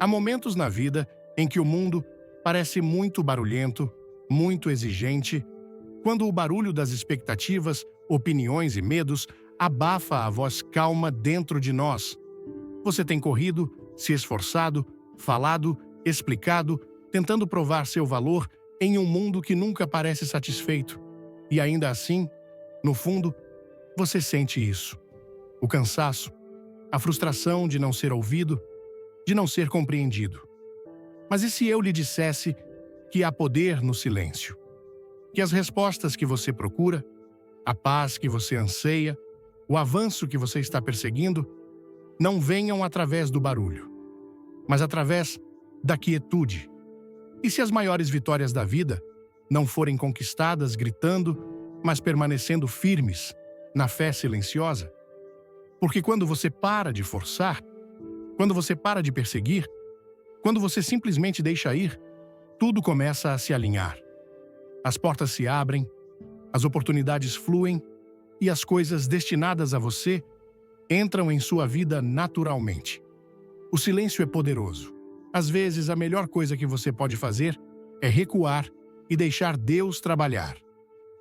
Há momentos na vida em que o mundo parece muito barulhento, muito exigente, quando o barulho das expectativas, opiniões e medos abafa a voz calma dentro de nós. Você tem corrido, se esforçado, falado, explicado, tentando provar seu valor em um mundo que nunca parece satisfeito. E ainda assim, no fundo, você sente isso. O cansaço, a frustração de não ser ouvido, de não ser compreendido. Mas e se eu lhe dissesse que há poder no silêncio? Que as respostas que você procura, a paz que você anseia, o avanço que você está perseguindo, não venham através do barulho, mas através da quietude. E se as maiores vitórias da vida não forem conquistadas gritando, mas permanecendo firmes na fé silenciosa? Porque quando você para de forçar, quando você para de perseguir, quando você simplesmente deixa ir, tudo começa a se alinhar. As portas se abrem, as oportunidades fluem e as coisas destinadas a você entram em sua vida naturalmente. O silêncio é poderoso. Às vezes, a melhor coisa que você pode fazer é recuar e deixar Deus trabalhar.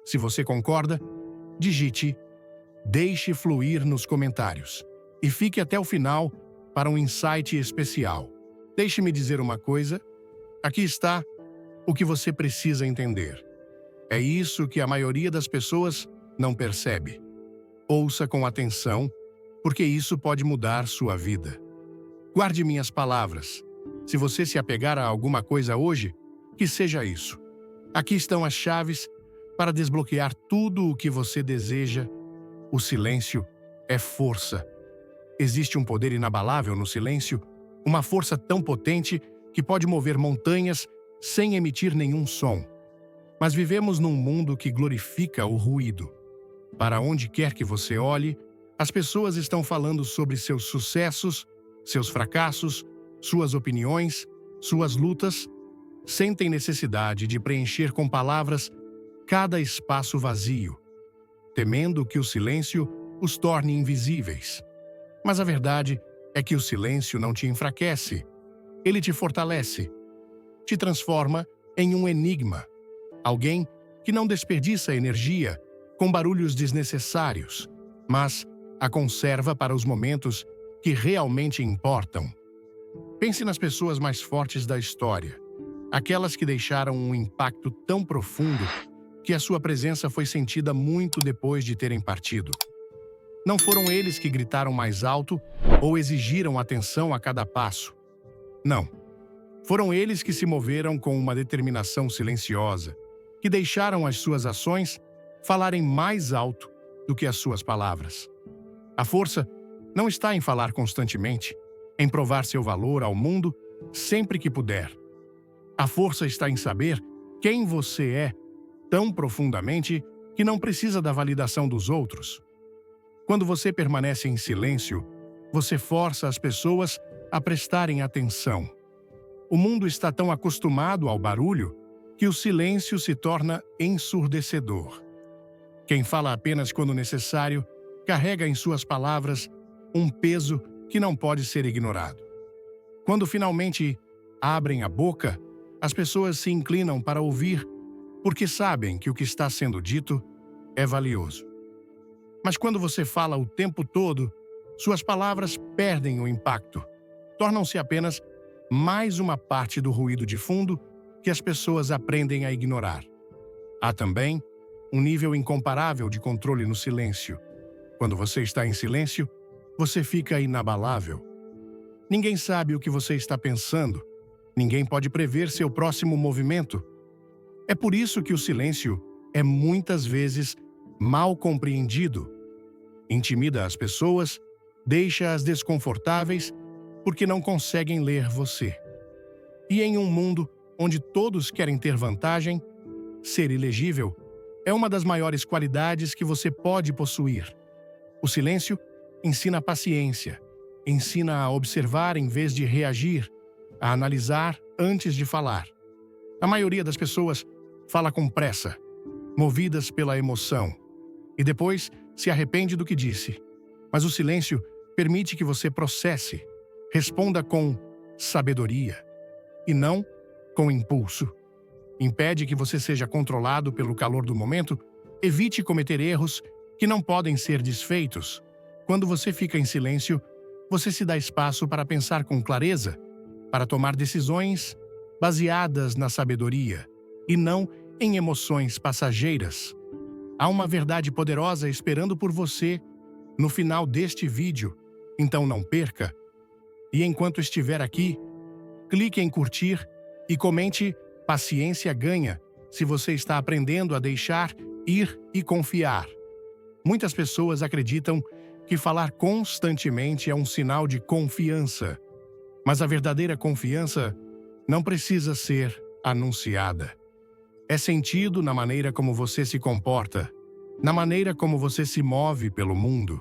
Se você concorda, digite "Deixe fluir" nos comentários e fique até o final para um insight especial. Deixe-me dizer uma coisa. Aqui está o que você precisa entender. É isso que a maioria das pessoas não percebe. Ouça com atenção, porque isso pode mudar sua vida. Guarde minhas palavras. Se você se apegar a alguma coisa hoje, que seja isso. Aqui estão as chaves para desbloquear tudo o que você deseja. O silêncio é força. Existe um poder inabalável no silêncio, uma força tão potente que pode mover montanhas sem emitir nenhum som. Mas vivemos num mundo que glorifica o ruído. Para onde quer que você olhe, as pessoas estão falando sobre seus sucessos, seus fracassos, suas opiniões, suas lutas. Sentem necessidade de preencher com palavras cada espaço vazio, temendo que o silêncio os torne invisíveis. Mas a verdade é que o silêncio não te enfraquece. Ele te fortalece, te transforma em um enigma. Alguém que não desperdiça energia com barulhos desnecessários, mas a conserva para os momentos que realmente importam. Pense nas pessoas mais fortes da história, aquelas que deixaram um impacto tão profundo que a sua presença foi sentida muito depois de terem partido. Não foram eles que gritaram mais alto ou exigiram atenção a cada passo. Não. Foram eles que se moveram com uma determinação silenciosa, que deixaram as suas ações falarem mais alto do que as suas palavras. A força não está em falar constantemente, em provar seu valor ao mundo sempre que puder. A força está em saber quem você é tão profundamente que não precisa da validação dos outros. Quando você permanece em silêncio, você força as pessoas a prestarem atenção. O mundo está tão acostumado ao barulho que o silêncio se torna ensurdecedor. Quem fala apenas quando necessário carrega em suas palavras um peso que não pode ser ignorado. Quando finalmente abrem a boca, as pessoas se inclinam para ouvir porque sabem que o que está sendo dito é valioso. Mas quando você fala o tempo todo, suas palavras perdem o impacto. Tornam-se apenas mais uma parte do ruído de fundo que as pessoas aprendem a ignorar. Há também um nível incomparável de controle no silêncio. Quando você está em silêncio, você fica inabalável. Ninguém sabe o que você está pensando. Ninguém pode prever seu próximo movimento. É por isso que o silêncio é muitas vezes mal compreendido. Intimida as pessoas, deixa-as desconfortáveis porque não conseguem ler você. E em um mundo onde todos querem ter vantagem, ser ilegível é uma das maiores qualidades que você pode possuir. O silêncio ensina a paciência, ensina a observar em vez de reagir, a analisar antes de falar. A maioria das pessoas fala com pressa, movidas pela emoção, e depois se arrepende do que disse. Mas o silêncio permite que você processe, responda com sabedoria, e não com impulso. Impede que você seja controlado pelo calor do momento. Evite cometer erros que não podem ser desfeitos. Quando você fica em silêncio, você se dá espaço para pensar com clareza, para tomar decisões baseadas na sabedoria e não em emoções passageiras. Há uma verdade poderosa esperando por você no final deste vídeo, então não perca. E enquanto estiver aqui, clique em curtir e comente "Paciência ganha" se você está aprendendo a deixar ir e confiar. Muitas pessoas acreditam que falar constantemente é um sinal de confiança, mas a verdadeira confiança não precisa ser anunciada. É sentido na maneira como você se comporta, na maneira como você se move pelo mundo.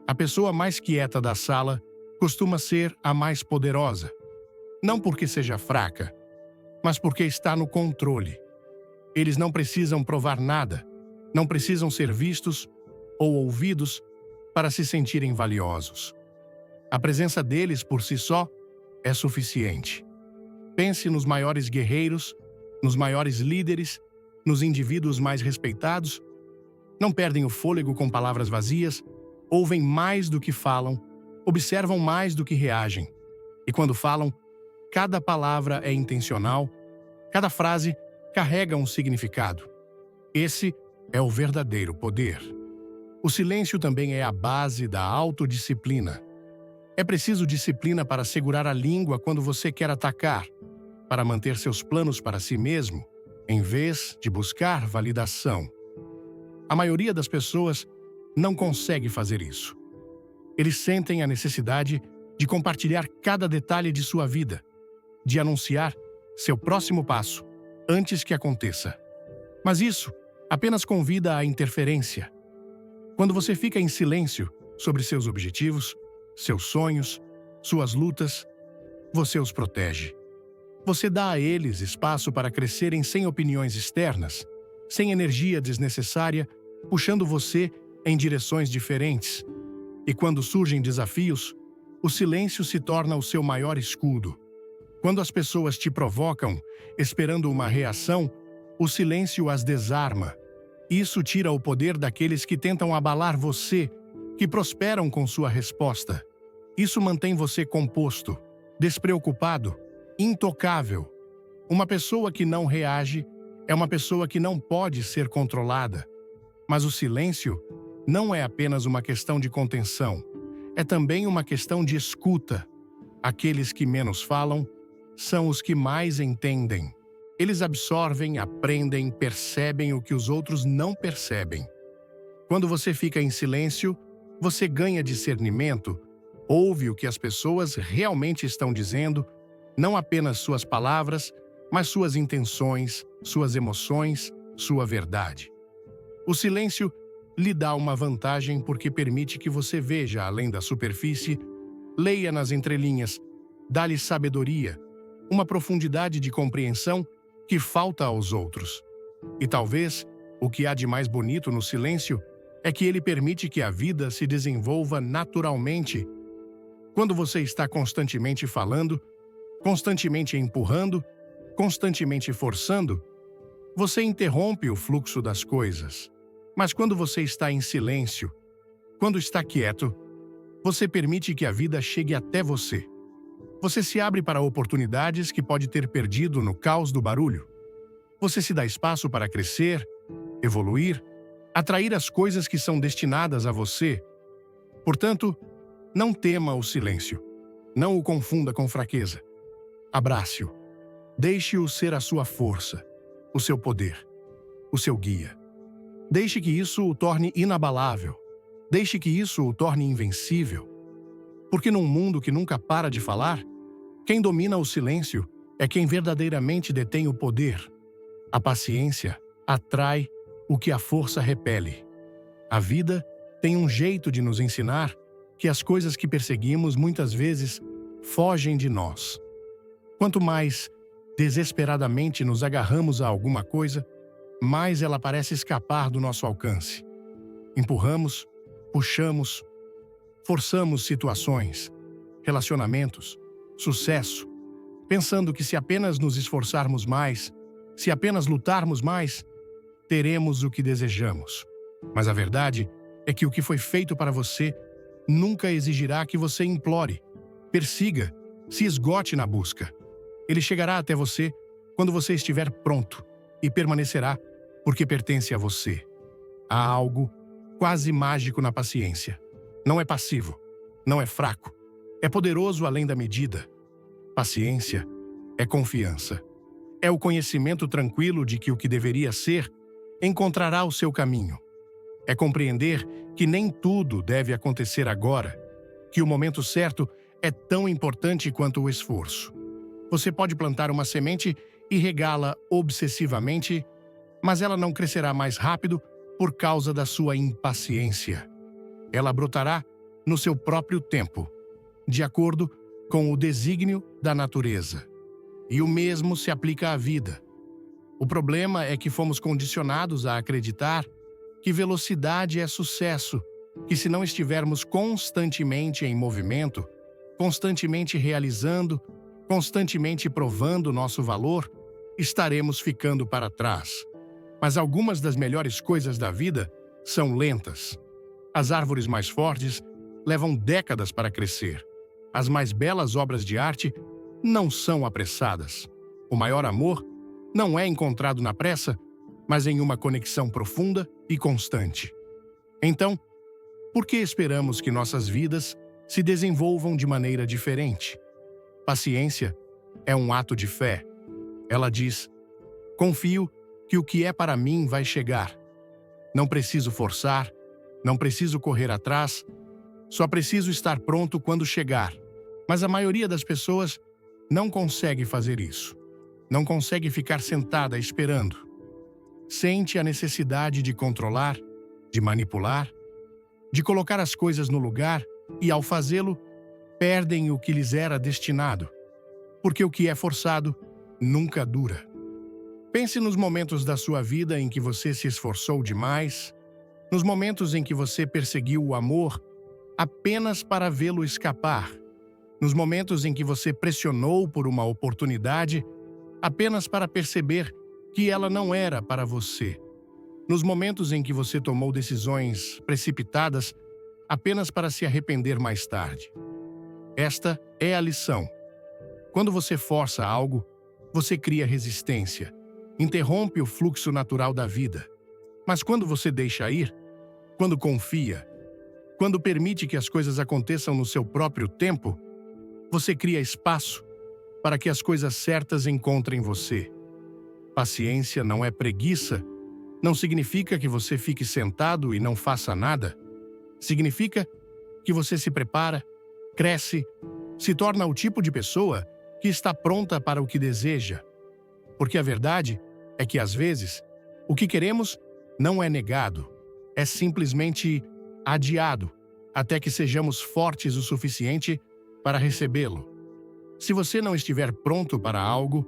A pessoa mais quieta da sala costuma ser a mais poderosa, não porque seja fraca, mas porque está no controle. Eles não precisam provar nada, não precisam ser vistos ou ouvidos para se sentirem valiosos. A presença deles por si só é suficiente. Pense nos maiores guerreiros, nos maiores líderes, nos indivíduos mais respeitados. Não perdem o fôlego com palavras vazias, ouvem mais do que falam, observam mais do que reagem. E quando falam, cada palavra é intencional, cada frase carrega um significado. Esse é o verdadeiro poder. O silêncio também é a base da autodisciplina. É preciso disciplina para segurar a língua quando você quer atacar, para manter seus planos para si mesmo, em vez de buscar validação. A maioria das pessoas não consegue fazer isso. Eles sentem a necessidade de compartilhar cada detalhe de sua vida, de anunciar seu próximo passo antes que aconteça. Mas isso apenas convida à interferência. Quando você fica em silêncio sobre seus objetivos, seus sonhos, suas lutas, você os protege. Você dá a eles espaço para crescerem sem opiniões externas, sem energia desnecessária, puxando você em direções diferentes. E quando surgem desafios, o silêncio se torna o seu maior escudo. Quando as pessoas te provocam, esperando uma reação, o silêncio as desarma. Isso tira o poder daqueles que tentam abalar você, que prosperam com sua resposta. Isso mantém você composto, despreocupado, intocável. Uma pessoa que não reage é uma pessoa que não pode ser controlada. Mas o silêncio não é apenas uma questão de contenção, é também uma questão de escuta. Aqueles que menos falam são os que mais entendem. Eles absorvem, aprendem, percebem o que os outros não percebem. Quando você fica em silêncio, você ganha discernimento, ouve o que as pessoas realmente estão dizendo, não apenas suas palavras, mas suas intenções, suas emoções, sua verdade. O silêncio lhe dá uma vantagem porque permite que você veja além da superfície, leia nas entrelinhas, dá-lhe sabedoria, uma profundidade de compreensão que falta aos outros. E talvez o que há de mais bonito no silêncio é que ele permite que a vida se desenvolva naturalmente. Quando você está constantemente falando, constantemente empurrando, constantemente forçando, você interrompe o fluxo das coisas. Mas quando você está em silêncio, quando está quieto, você permite que a vida chegue até você. Você se abre para oportunidades que pode ter perdido no caos do barulho. Você se dá espaço para crescer, evoluir, atrair as coisas que são destinadas a você. Portanto, não tema o silêncio. Não o confunda com fraqueza. Abrace-o. Deixe-o ser a sua força, o seu poder, o seu guia. Deixe que isso o torne inabalável. Deixe que isso o torne invencível. Porque num mundo que nunca para de falar, quem domina o silêncio é quem verdadeiramente detém o poder. A paciência atrai o que a força repele. A vida tem um jeito de nos ensinar que as coisas que perseguimos muitas vezes fogem de nós. Quanto mais desesperadamente nos agarramos a alguma coisa, mais ela parece escapar do nosso alcance. Empurramos, puxamos, forçamos situações, relacionamentos, sucesso, pensando que se apenas nos esforçarmos mais, se apenas lutarmos mais, teremos o que desejamos. Mas a verdade é que o que foi feito para você nunca exigirá que você implore, persiga, se esgote na busca. Ele chegará até você quando você estiver pronto e permanecerá porque pertence a você. Há algo quase mágico na paciência. Não é passivo, não é fraco, é poderoso além da medida. Paciência é confiança. É o conhecimento tranquilo de que o que deveria ser encontrará o seu caminho. É compreender que nem tudo deve acontecer agora, que o momento certo é tão importante quanto o esforço. Você pode plantar uma semente e regá-la obsessivamente, mas ela não crescerá mais rápido por causa da sua impaciência. Ela brotará no seu próprio tempo, de acordo com o desígnio da natureza. E o mesmo se aplica à vida. O problema é que fomos condicionados a acreditar que velocidade é sucesso, que se não estivermos constantemente em movimento, constantemente realizando, constantemente provando nosso valor, estaremos ficando para trás. Mas algumas das melhores coisas da vida são lentas. As árvores mais fortes levam décadas para crescer. As mais belas obras de arte não são apressadas. O maior amor não é encontrado na pressa, mas em uma conexão profunda e constante. Então, por que esperamos que nossas vidas se desenvolvam de maneira diferente? Paciência é um ato de fé. Ela diz: confio que o que é para mim vai chegar. Não preciso forçar, não preciso correr atrás, só preciso estar pronto quando chegar. Mas a maioria das pessoas não consegue fazer isso. Não consegue ficar sentada esperando. Sente a necessidade de controlar, de manipular, de colocar as coisas no lugar e, ao fazê-lo, perdem o que lhes era destinado. Porque o que é forçado nunca dura. Pense nos momentos da sua vida em que você se esforçou demais, nos momentos em que você perseguiu o amor apenas para vê-lo escapar, nos momentos em que você pressionou por uma oportunidade apenas para perceber que ela não era para você, nos momentos em que você tomou decisões precipitadas apenas para se arrepender mais tarde. Esta é a lição. Quando você força algo, você cria resistência, interrompe o fluxo natural da vida. Mas quando você deixa ir, quando confia, quando permite que as coisas aconteçam no seu próprio tempo, você cria espaço para que as coisas certas encontrem você. Paciência não é preguiça, não significa que você fique sentado e não faça nada. Significa que você se prepara, cresce, se torna o tipo de pessoa que está pronta para o que deseja. Porque a verdade é que, às vezes, o que queremos não é negado, é simplesmente adiado, até que sejamos fortes o suficiente para recebê-lo. Se você não estiver pronto para algo,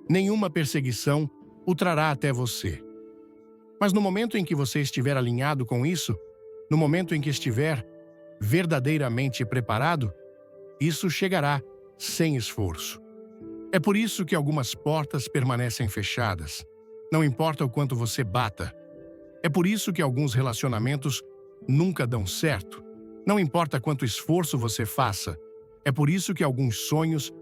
nenhuma perseguição o trará até você. Mas no momento em que você estiver alinhado com isso, no momento em que estiver verdadeiramente preparado, isso chegará sem esforço. É por isso que algumas portas permanecem fechadas. Não importa o quanto você bata. É por isso que alguns relacionamentos nunca dão certo. Não importa quanto esforço você faça. É por isso que alguns sonhos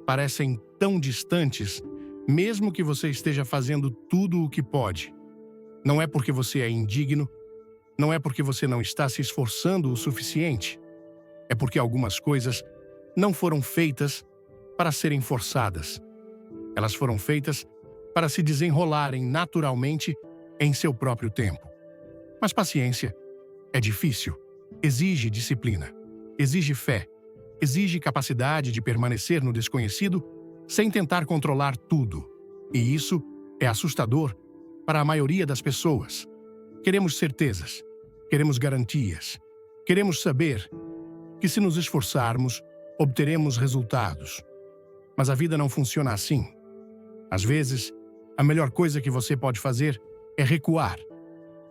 parecem tão distantes, mesmo que você esteja fazendo tudo o que pode. Não é porque você é indigno, não é porque você não está se esforçando o suficiente. É porque algumas coisas não foram feitas para serem forçadas. Elas foram feitas para se desenrolarem naturalmente em seu próprio tempo. Mas paciência é difícil, exige disciplina, exige fé, exige capacidade de permanecer no desconhecido sem tentar controlar tudo. E isso é assustador para a maioria das pessoas. Queremos certezas, queremos garantias, queremos saber que se nos esforçarmos, obteremos resultados. Mas a vida não funciona assim. Às vezes, a melhor coisa que você pode fazer é recuar,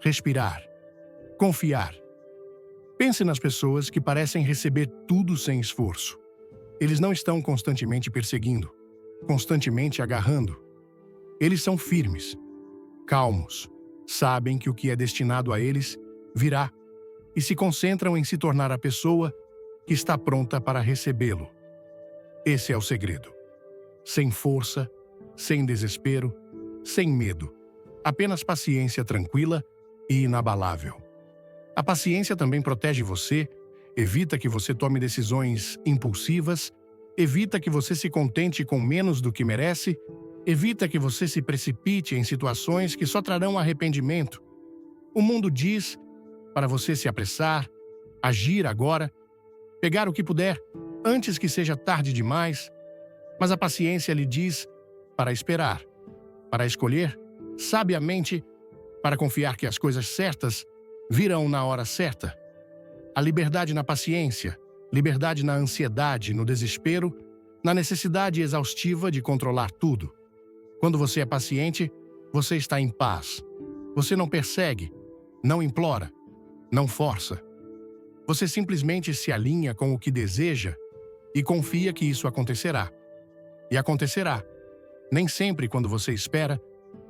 respirar, confiar. Pense nas pessoas que parecem receber tudo sem esforço. Eles não estão constantemente perseguindo, constantemente agarrando. Eles são firmes, calmos, sabem que o que é destinado a eles virá e se concentram em se tornar a pessoa que está pronta para recebê-lo. Esse é o segredo. Sem força, sem desespero, sem medo. Apenas paciência tranquila e inabalável. A paciência também protege você, evita que você tome decisões impulsivas, evita que você se contente com menos do que merece, evita que você se precipite em situações que só trarão arrependimento. O mundo diz para você se apressar, agir agora, pegar o que puder, antes que seja tarde demais, mas a paciência lhe diz para esperar, para escolher sabiamente, para confiar que as coisas certas virão na hora certa. A liberdade na paciência, liberdade na ansiedade, no desespero, na necessidade exaustiva de controlar tudo. Quando você é paciente, você está em paz. Você não persegue, não implora, não força. Você simplesmente se alinha com o que deseja e confia que isso acontecerá. E acontecerá. Nem sempre quando você espera,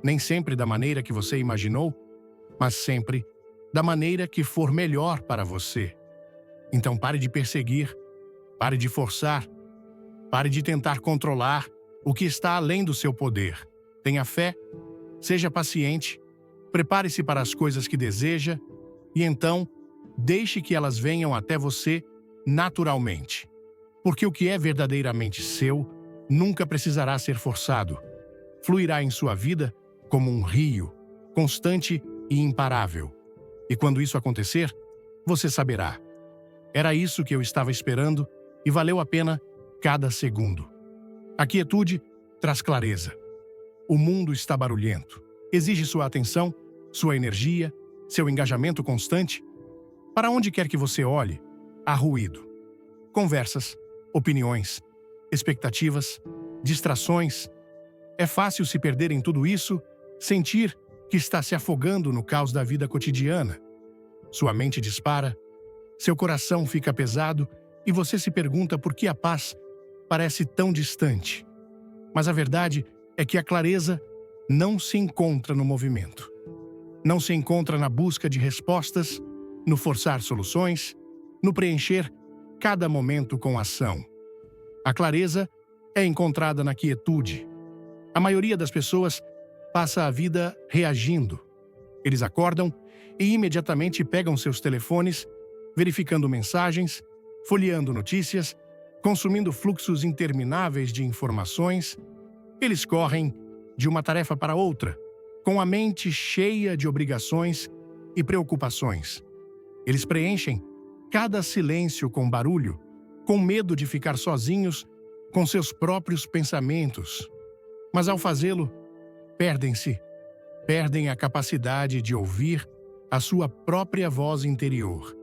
nem sempre da maneira que você imaginou, mas sempre da maneira que for melhor para você. Então pare de perseguir, pare de forçar, pare de tentar controlar o que está além do seu poder. Tenha fé, seja paciente, prepare-se para as coisas que deseja e então deixe que elas venham até você naturalmente. Porque o que é verdadeiramente seu nunca precisará ser forçado. Fluirá em sua vida como um rio, constante e imparável. E quando isso acontecer, você saberá. Era isso que eu estava esperando e valeu a pena cada segundo. A quietude traz clareza. O mundo está barulhento. Exige sua atenção, sua energia, seu engajamento constante. Para onde quer que você olhe, há ruído. Conversas, opiniões, expectativas, distrações. É fácil se perder em tudo isso, sentir que está se afogando no caos da vida cotidiana. Sua mente dispara, seu coração fica pesado e você se pergunta por que a paz parece tão distante. Mas a verdade é que a clareza não se encontra no movimento. Não se encontra na busca de respostas, no forçar soluções, no preencher cada momento com ação. A clareza é encontrada na quietude. A maioria das pessoas passa a vida reagindo. Eles acordam e imediatamente pegam seus telefones, verificando mensagens, folheando notícias, consumindo fluxos intermináveis de informações. Eles correm de uma tarefa para outra, com a mente cheia de obrigações e preocupações. Eles preenchem cada silêncio com barulho, com medo de ficar sozinhos com seus próprios pensamentos. Mas ao fazê-lo, perdem-se, perdem a capacidade de ouvir a sua própria voz interior,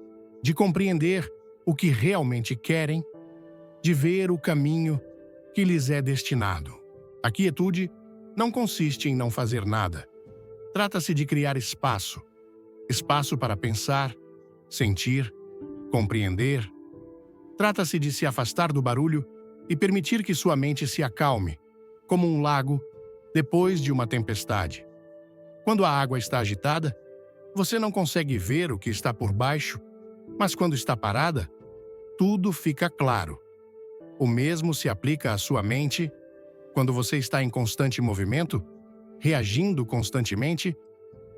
de compreender o que realmente querem, de ver o caminho que lhes é destinado. A quietude não consiste em não fazer nada. Trata-se de criar espaço. Espaço para pensar, sentir, compreender. Trata-se de se afastar do barulho e permitir que sua mente se acalme, como um lago depois de uma tempestade. Quando a água está agitada, você não consegue ver o que está por baixo, mas quando está parada, tudo fica claro. O mesmo se aplica à sua mente. Quando você está em constante movimento, reagindo constantemente,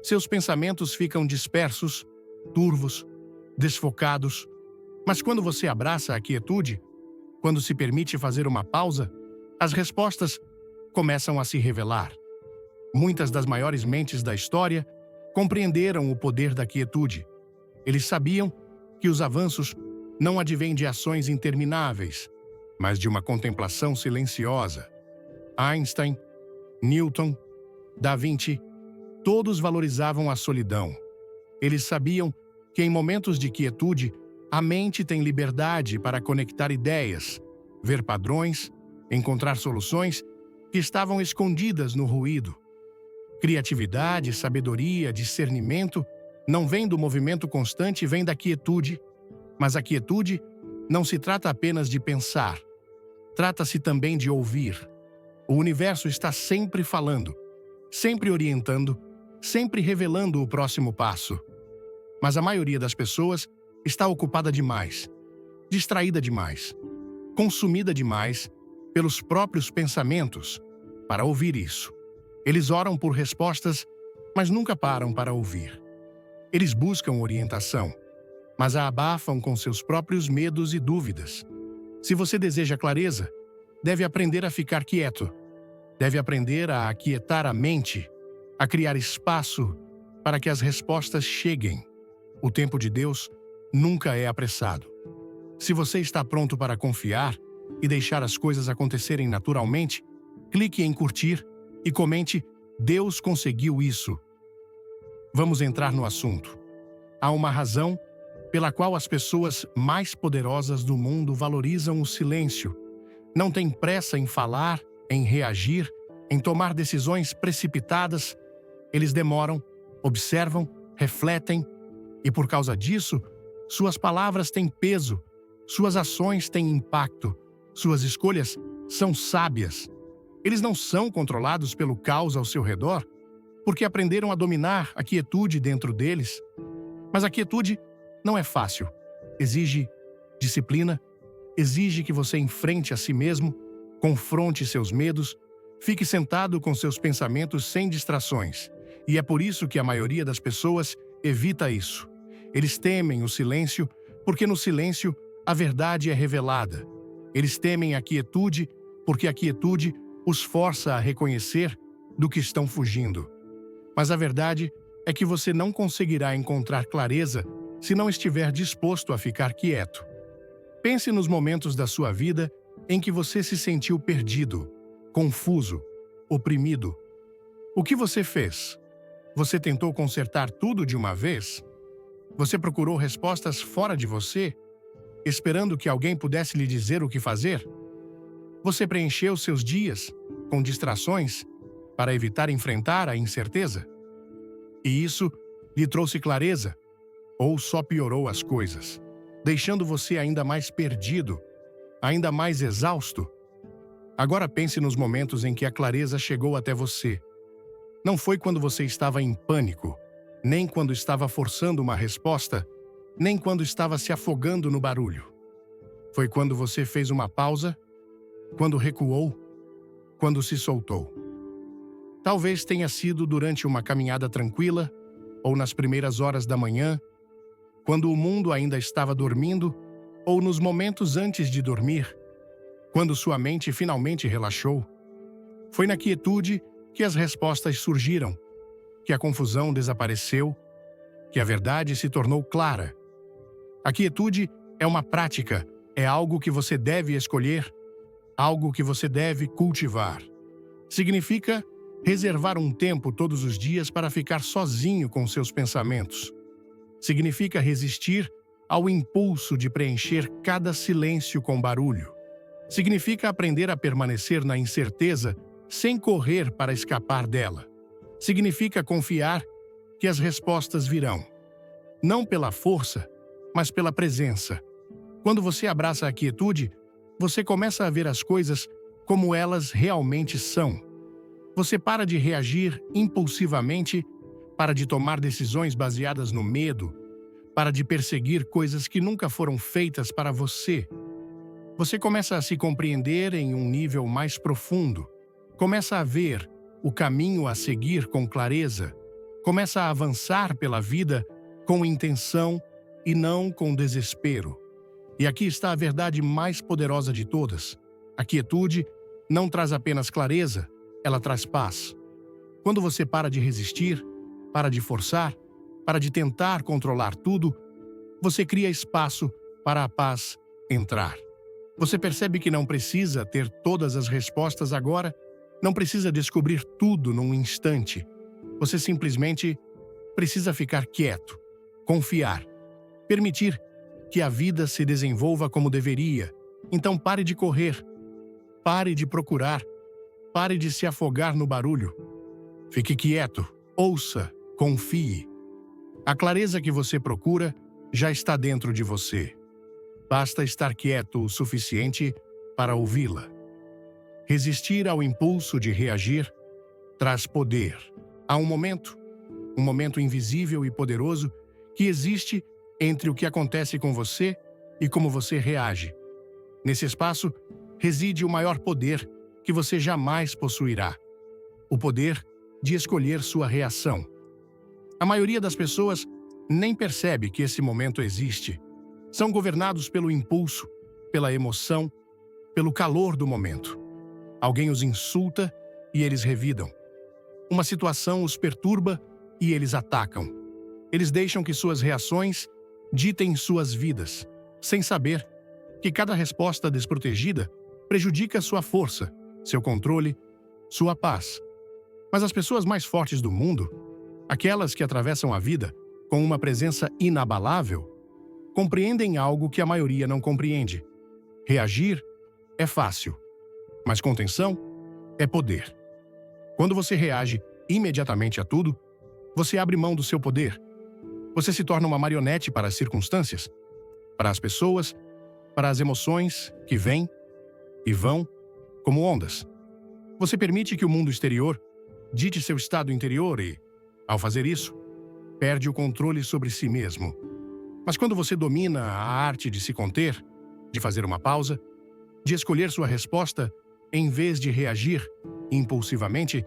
seus pensamentos ficam dispersos, turvos, desfocados. Mas quando você abraça a quietude, quando se permite fazer uma pausa, as respostas começam a se revelar. Muitas das maiores mentes da história compreenderam o poder da quietude. Eles sabiam que os avanços não advêm de ações intermináveis, mas de uma contemplação silenciosa. Einstein, Newton, Da Vinci, todos valorizavam a solidão. Eles sabiam que em momentos de quietude, a mente tem liberdade para conectar ideias, ver padrões, encontrar soluções que estavam escondidas no ruído. Criatividade, sabedoria, discernimento não vêm do movimento constante, vêm da quietude. Mas a quietude não se trata apenas de pensar, trata-se também de ouvir. O universo está sempre falando, sempre orientando, sempre revelando o próximo passo. Mas a maioria das pessoas está ocupada demais, distraída demais, consumida demais pelos próprios pensamentos para ouvir isso. Eles oram por respostas, mas nunca param para ouvir. Eles buscam orientação, mas a abafam com seus próprios medos e dúvidas. Se você deseja clareza, deve aprender a ficar quieto. Deve aprender a aquietar a mente, a criar espaço para que as respostas cheguem. O tempo de Deus nunca é apressado. Se você está pronto para confiar e deixar as coisas acontecerem naturalmente, clique em curtir e comente "Deus conseguiu isso". Vamos entrar no assunto. Há uma razão pela qual as pessoas mais poderosas do mundo valorizam o silêncio. Não têm pressa em falar, em reagir, em tomar decisões precipitadas. Eles demoram, observam, refletem, e por causa disso, suas palavras têm peso, suas ações têm impacto, suas escolhas são sábias. Eles não são controlados pelo caos ao seu redor, porque aprenderam a dominar a quietude dentro deles. Mas a quietude não é fácil. Exige disciplina, exige que você enfrente a si mesmo, confronte seus medos, fique sentado com seus pensamentos sem distrações. E é por isso que a maioria das pessoas evita isso. Eles temem o silêncio, porque no silêncio a verdade é revelada. Eles temem a quietude, porque a quietude os força a reconhecer do que estão fugindo. Mas a verdade é que você não conseguirá encontrar clareza se não estiver disposto a ficar quieto. Pense nos momentos da sua vida em que você se sentiu perdido, confuso, oprimido. O que você fez? Você tentou consertar tudo de uma vez? Você procurou respostas fora de você, esperando que alguém pudesse lhe dizer o que fazer? Você preencheu seus dias com distrações para evitar enfrentar a incerteza? E isso lhe trouxe clareza? Ou só piorou as coisas, deixando você ainda mais perdido, ainda mais exausto? Agora pense nos momentos em que a clareza chegou até você. Não foi quando você estava em pânico, nem quando estava forçando uma resposta, nem quando estava se afogando no barulho. Foi quando você fez uma pausa, quando recuou, quando se soltou. Talvez tenha sido durante uma caminhada tranquila, ou nas primeiras horas da manhã, quando o mundo ainda estava dormindo, ou nos momentos antes de dormir, quando sua mente finalmente relaxou. Foi na quietude que as respostas surgiram, que a confusão desapareceu, que a verdade se tornou clara. A quietude é uma prática, é algo que você deve escolher, algo que você deve cultivar. Significa reservar um tempo todos os dias para ficar sozinho com seus pensamentos. Significa resistir ao impulso de preencher cada silêncio com barulho. Significa aprender a permanecer na incerteza sem correr para escapar dela. Significa confiar que as respostas virão. Não pela força, mas pela presença. Quando você abraça a quietude, você começa a ver as coisas como elas realmente são. Você para de reagir impulsivamente, para de tomar decisões baseadas no medo, para de perseguir coisas que nunca foram feitas para você. Você começa a se compreender em um nível mais profundo. Começa a ver o caminho a seguir com clareza. Começa a avançar pela vida com intenção e não com desespero. E aqui está a verdade mais poderosa de todas. A quietude não traz apenas clareza, ela traz paz. Quando você para de resistir, para de forçar, para de tentar controlar tudo, você cria espaço para a paz entrar. Você percebe que não precisa ter todas as respostas agora, não precisa descobrir tudo num instante. Você simplesmente precisa ficar quieto, confiar, permitir que a vida se desenvolva como deveria. Então pare de correr, pare de procurar, pare de se afogar no barulho. Fique quieto, ouça, confie. A clareza que você procura já está dentro de você. Basta estar quieto o suficiente para ouvi-la. Resistir ao impulso de reagir traz poder. Há um momento invisível e poderoso que existe entre o que acontece com você e como você reage. Nesse espaço reside o maior poder que você jamais possuirá: o poder de escolher sua reação. A maioria das pessoas nem percebe que esse momento existe. São governados pelo impulso, pela emoção, pelo calor do momento. Alguém os insulta e eles revidam. Uma situação os perturba e eles atacam. Eles deixam que suas reações ditem suas vidas, sem saber que cada resposta desprotegida prejudica sua força, seu controle, sua paz. Mas as pessoas mais fortes do mundo, aquelas que atravessam a vida com uma presença inabalável, compreendem algo que a maioria não compreende. Reagir é fácil, mas contenção é poder. Quando você reage imediatamente a tudo, você abre mão do seu poder. Você se torna uma marionete para as circunstâncias, para as pessoas, para as emoções que vêm e vão como ondas. Você permite que o mundo exterior dite seu estado interior e, ao fazer isso, perde o controle sobre si mesmo. Mas quando você domina a arte de se conter, de fazer uma pausa, de escolher sua resposta em vez de reagir impulsivamente,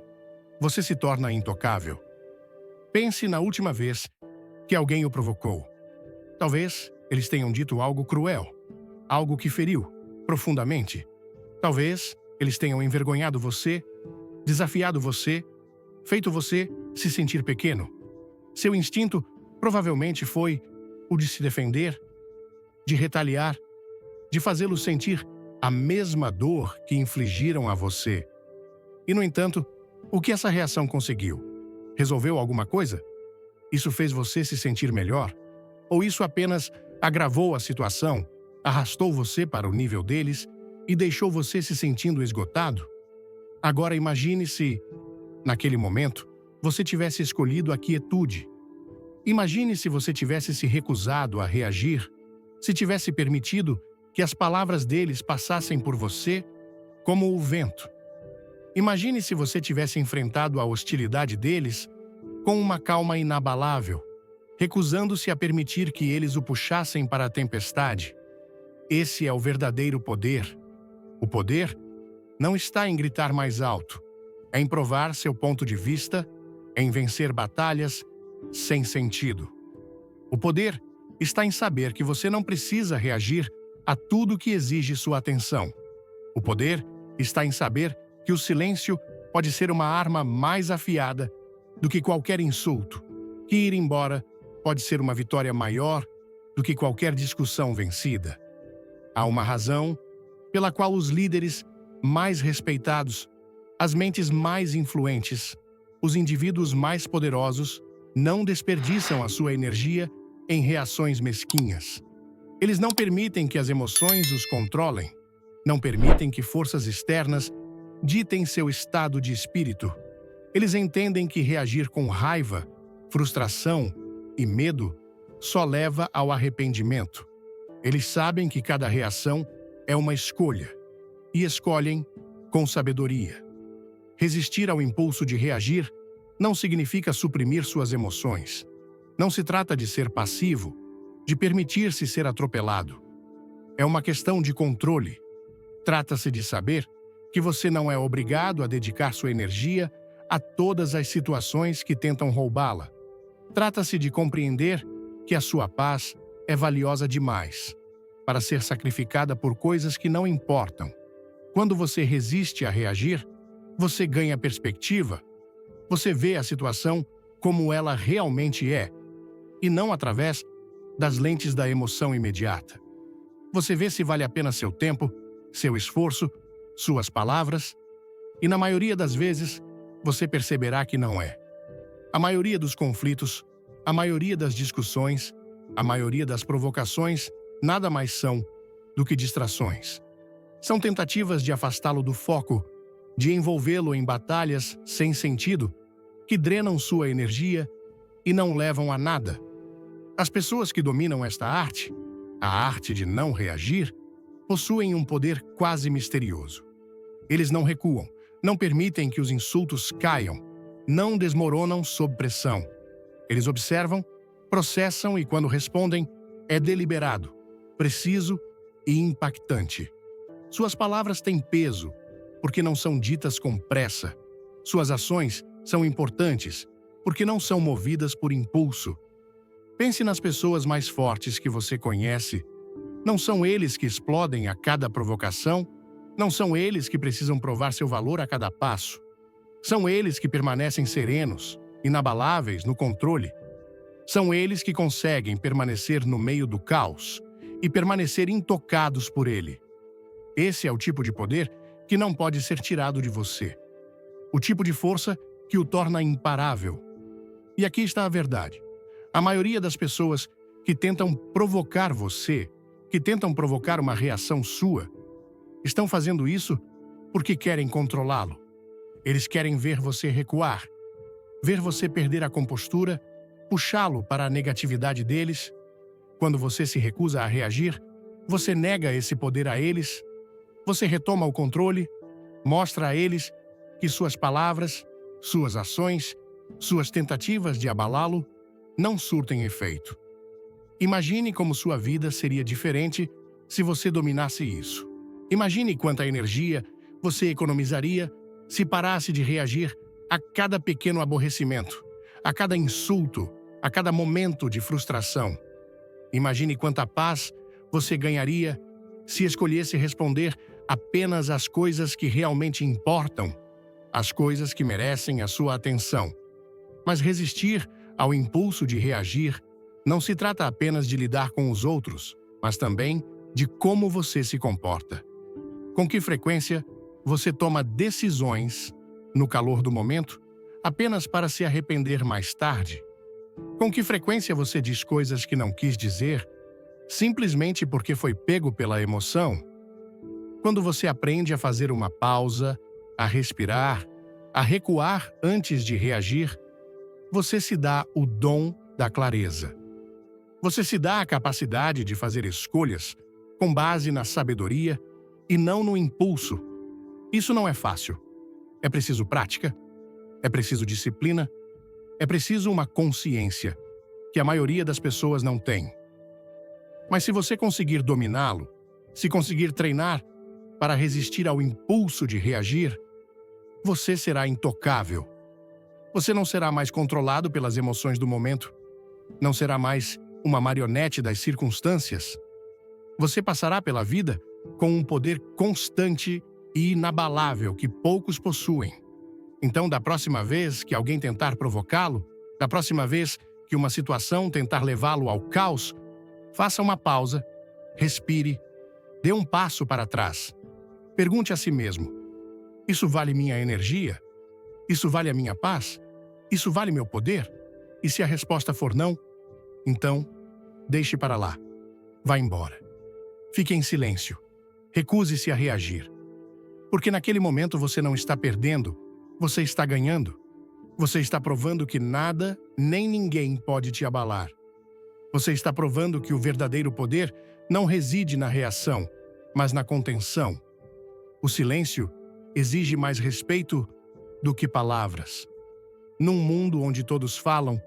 você se torna intocável. Pense na última vez que alguém o provocou. Talvez eles tenham dito algo cruel, algo que feriu profundamente. Talvez eles tenham envergonhado você, desafiado você, feito você se sentir pequeno. Seu instinto provavelmente foi o de se defender, de retaliar, de fazê-lo sentir a mesma dor que infligiram a você. E, no entanto, o que essa reação conseguiu? Resolveu alguma coisa? Isso fez você se sentir melhor? Ou isso apenas agravou a situação, arrastou você para o nível deles e deixou você se sentindo esgotado? Agora imagine se, naquele momento, você tivesse escolhido a quietude. Imagine se você tivesse se recusado a reagir, se tivesse permitido que as palavras deles passassem por você como o vento. Imagine se você tivesse enfrentado a hostilidade deles com uma calma inabalável, recusando-se a permitir que eles o puxassem para a tempestade. Esse é o verdadeiro poder. O poder não está em gritar mais alto, é em provar seu ponto de vista, em vencer batalhas sem sentido. O poder está em saber que você não precisa reagir a tudo que exige sua atenção. O poder está em saber que o silêncio pode ser uma arma mais afiada do que qualquer insulto, que ir embora pode ser uma vitória maior do que qualquer discussão vencida. Há uma razão pela qual os líderes mais respeitados, as mentes mais influentes, os indivíduos mais poderosos não desperdiçam a sua energia em reações mesquinhas. Eles não permitem que as emoções os controlem, não permitem que forças externas ditem seu estado de espírito. Eles entendem que reagir com raiva, frustração e medo só leva ao arrependimento. Eles sabem que cada reação é uma escolha e escolhem com sabedoria. Resistir ao impulso de reagir não significa suprimir suas emoções. Não se trata de ser passivo, de permitir-se ser atropelado. É uma questão de controle. Trata-se de saber que você não é obrigado a dedicar sua energia a todas as situações que tentam roubá-la. Trata-se de compreender que a sua paz é valiosa demais para ser sacrificada por coisas que não importam. Quando você resiste a reagir, você ganha perspectiva. Você vê a situação como ela realmente é, e não através das lentes da emoção imediata. Você vê se vale a pena seu tempo, seu esforço, suas palavras, e na maioria das vezes, você perceberá que não é. A maioria dos conflitos, a maioria das discussões, a maioria das provocações nada mais são do que distrações. São tentativas de afastá-lo do foco, de envolvê-lo em batalhas sem sentido, que drenam sua energia e não levam a nada. As pessoas que dominam esta arte, a arte de não reagir, possuem um poder quase misterioso. Eles não recuam, não permitem que os insultos caiam, não desmoronam sob pressão. Eles observam, processam e, quando respondem, é deliberado, preciso e impactante. Suas palavras têm peso, porque não são ditas com pressa. Suas ações são importantes, porque não são movidas por impulso. Pense nas pessoas mais fortes que você conhece. Não são eles que explodem a cada provocação, não são eles que precisam provar seu valor a cada passo. São eles que permanecem serenos, inabaláveis no controle. São eles que conseguem permanecer no meio do caos e permanecer intocados por ele. Esse é o tipo de poder que não pode ser tirado de você. O tipo de força que o torna imparável. E aqui está a verdade. A maioria das pessoas que tentam provocar você, que tentam provocar uma reação sua, estão fazendo isso porque querem controlá-lo. Eles querem ver você recuar, ver você perder a compostura, puxá-lo para a negatividade deles. Quando você se recusa a reagir, você nega esse poder a eles, você retoma o controle, mostra a eles que suas palavras, suas ações, suas tentativas de abalá-lo não surtem efeito. Imagine como sua vida seria diferente se você dominasse isso. Imagine quanta energia você economizaria se parasse de reagir a cada pequeno aborrecimento, a cada insulto, a cada momento de frustração. Imagine quanta paz você ganharia se escolhesse responder apenas às coisas que realmente importam, às coisas que merecem a sua atenção. Mas resistir ao impulso de reagir não se trata apenas de lidar com os outros, mas também de como você se comporta. Com que frequência você toma decisões, no calor do momento, apenas para se arrepender mais tarde? Com que frequência você diz coisas que não quis dizer, simplesmente porque foi pego pela emoção? Quando você aprende a fazer uma pausa, a respirar, a recuar antes de reagir, você se dá o dom da clareza. Você se dá a capacidade de fazer escolhas com base na sabedoria e não no impulso. Isso não é fácil. É preciso prática, é preciso disciplina, é preciso uma consciência, que a maioria das pessoas não tem. Mas se você conseguir dominá-lo, se conseguir treinar para resistir ao impulso de reagir, você será intocável. Você não será mais controlado pelas emoções do momento, não será mais uma marionete das circunstâncias. Você passará pela vida com um poder constante e inabalável que poucos possuem. Então, da próxima vez que alguém tentar provocá-lo, da próxima vez que uma situação tentar levá-lo ao caos, faça uma pausa, respire, dê um passo para trás. Pergunte a si mesmo: isso vale minha energia? Isso vale a minha paz? Isso vale meu poder? E se a resposta for não, então, deixe para lá. Vá embora. Fique em silêncio. Recuse-se a reagir. Porque naquele momento você não está perdendo, você está ganhando. Você está provando que nada, nem ninguém pode te abalar. Você está provando que o verdadeiro poder não reside na reação, mas na contenção. O silêncio exige mais respeito do que palavras. Num mundo onde todos falam,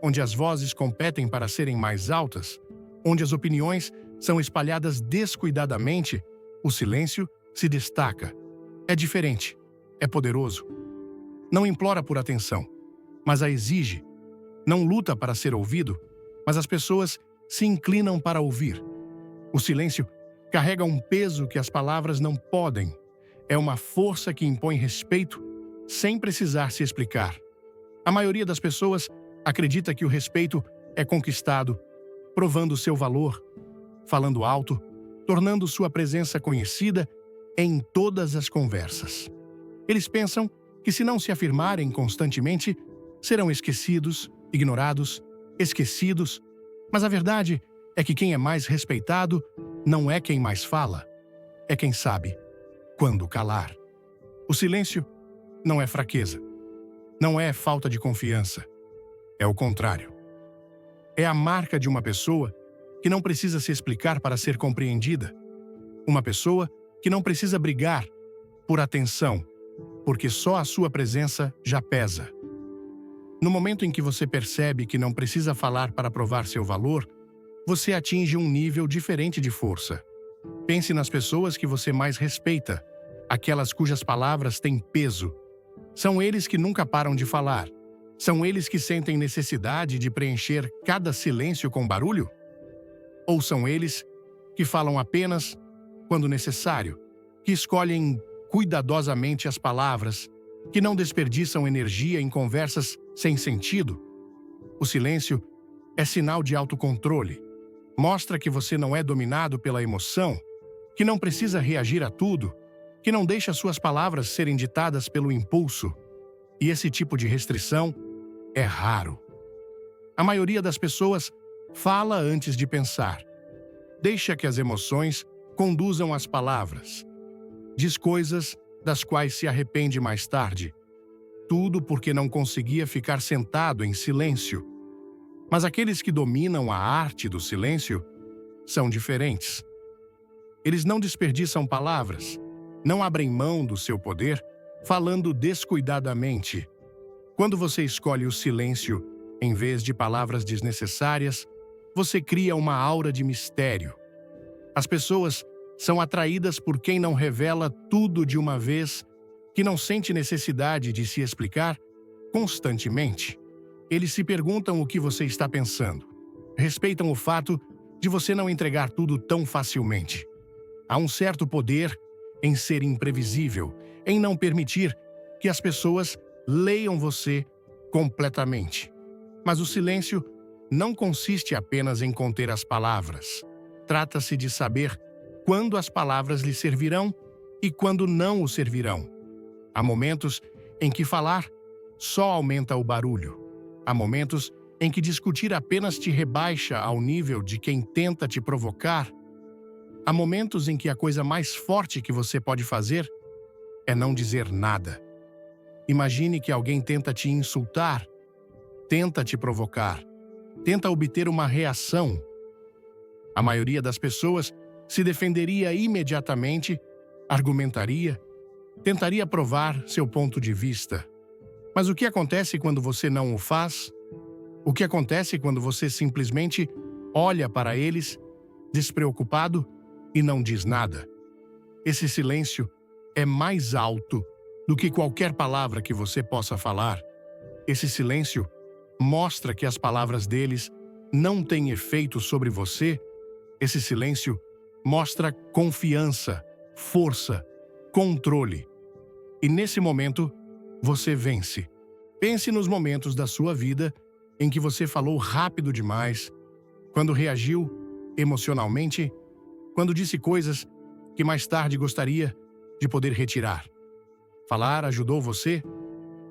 onde as vozes competem para serem mais altas, onde as opiniões são espalhadas descuidadamente, o silêncio se destaca. É diferente, é poderoso. Não implora por atenção, mas a exige. Não luta para ser ouvido, mas as pessoas se inclinam para ouvir. O silêncio carrega um peso que as palavras não podem. É uma força que impõe respeito sem precisar se explicar. A maioria das pessoas acredita que o respeito é conquistado, provando seu valor, falando alto, tornando sua presença conhecida em todas as conversas. Eles pensam que se não se afirmarem constantemente, serão esquecidos, ignorados, esquecidos, mas a verdade é que quem é mais respeitado não é quem mais fala, é quem sabe quando calar. O silêncio não é fraqueza, não é falta de confiança, é o contrário. É a marca de uma pessoa que não precisa se explicar para ser compreendida. Uma pessoa que não precisa brigar por atenção, porque só a sua presença já pesa. No momento em que você percebe que não precisa falar para provar seu valor, você atinge um nível diferente de força. Pense nas pessoas que você mais respeita, aquelas cujas palavras têm peso. São eles que nunca param de falar. São eles que sentem necessidade de preencher cada silêncio com barulho? Ou são eles que falam apenas quando necessário, que escolhem cuidadosamente as palavras, que não desperdiçam energia em conversas sem sentido? O silêncio é sinal de autocontrole. Mostra que você não é dominado pela emoção, que não precisa reagir a tudo, que não deixa suas palavras serem ditadas pelo impulso. E esse tipo de restrição é raro. A maioria das pessoas fala antes de pensar. Deixa que as emoções conduzam as palavras. Diz coisas das quais se arrepende mais tarde. Tudo porque não conseguia ficar sentado em silêncio. Mas aqueles que dominam a arte do silêncio são diferentes. Eles não desperdiçam palavras, não abrem mão do seu poder, falando descuidadamente. Quando você escolhe o silêncio em vez de palavras desnecessárias, você cria uma aura de mistério. As pessoas são atraídas por quem não revela tudo de uma vez, que não sente necessidade de se explicar constantemente. Eles se perguntam o que você está pensando. Respeitam o fato de você não entregar tudo tão facilmente. Há um certo poder em ser imprevisível, em não permitir que as pessoas leiam você completamente. Mas o silêncio não consiste apenas em conter as palavras. Trata-se de saber quando as palavras lhe servirão e quando não o servirão. Há momentos em que falar só aumenta o barulho. Há momentos em que discutir apenas te rebaixa ao nível de quem tenta te provocar. Há momentos em que a coisa mais forte que você pode fazer é não dizer nada. Imagine que alguém tenta te insultar, tenta te provocar, tenta obter uma reação. A maioria das pessoas se defenderia imediatamente, argumentaria, tentaria provar seu ponto de vista. Mas o que acontece quando você não o faz? O que acontece quando você simplesmente olha para eles, despreocupado, e não diz nada? Esse silêncio é mais alto do que qualquer palavra que você possa falar. Esse silêncio mostra que as palavras deles não têm efeito sobre você. Esse silêncio mostra confiança, força, controle. E nesse momento, você vence. Pense nos momentos da sua vida em que você falou rápido demais, quando reagiu emocionalmente, quando disse coisas que mais tarde gostaria de poder retirar. Falar ajudou você?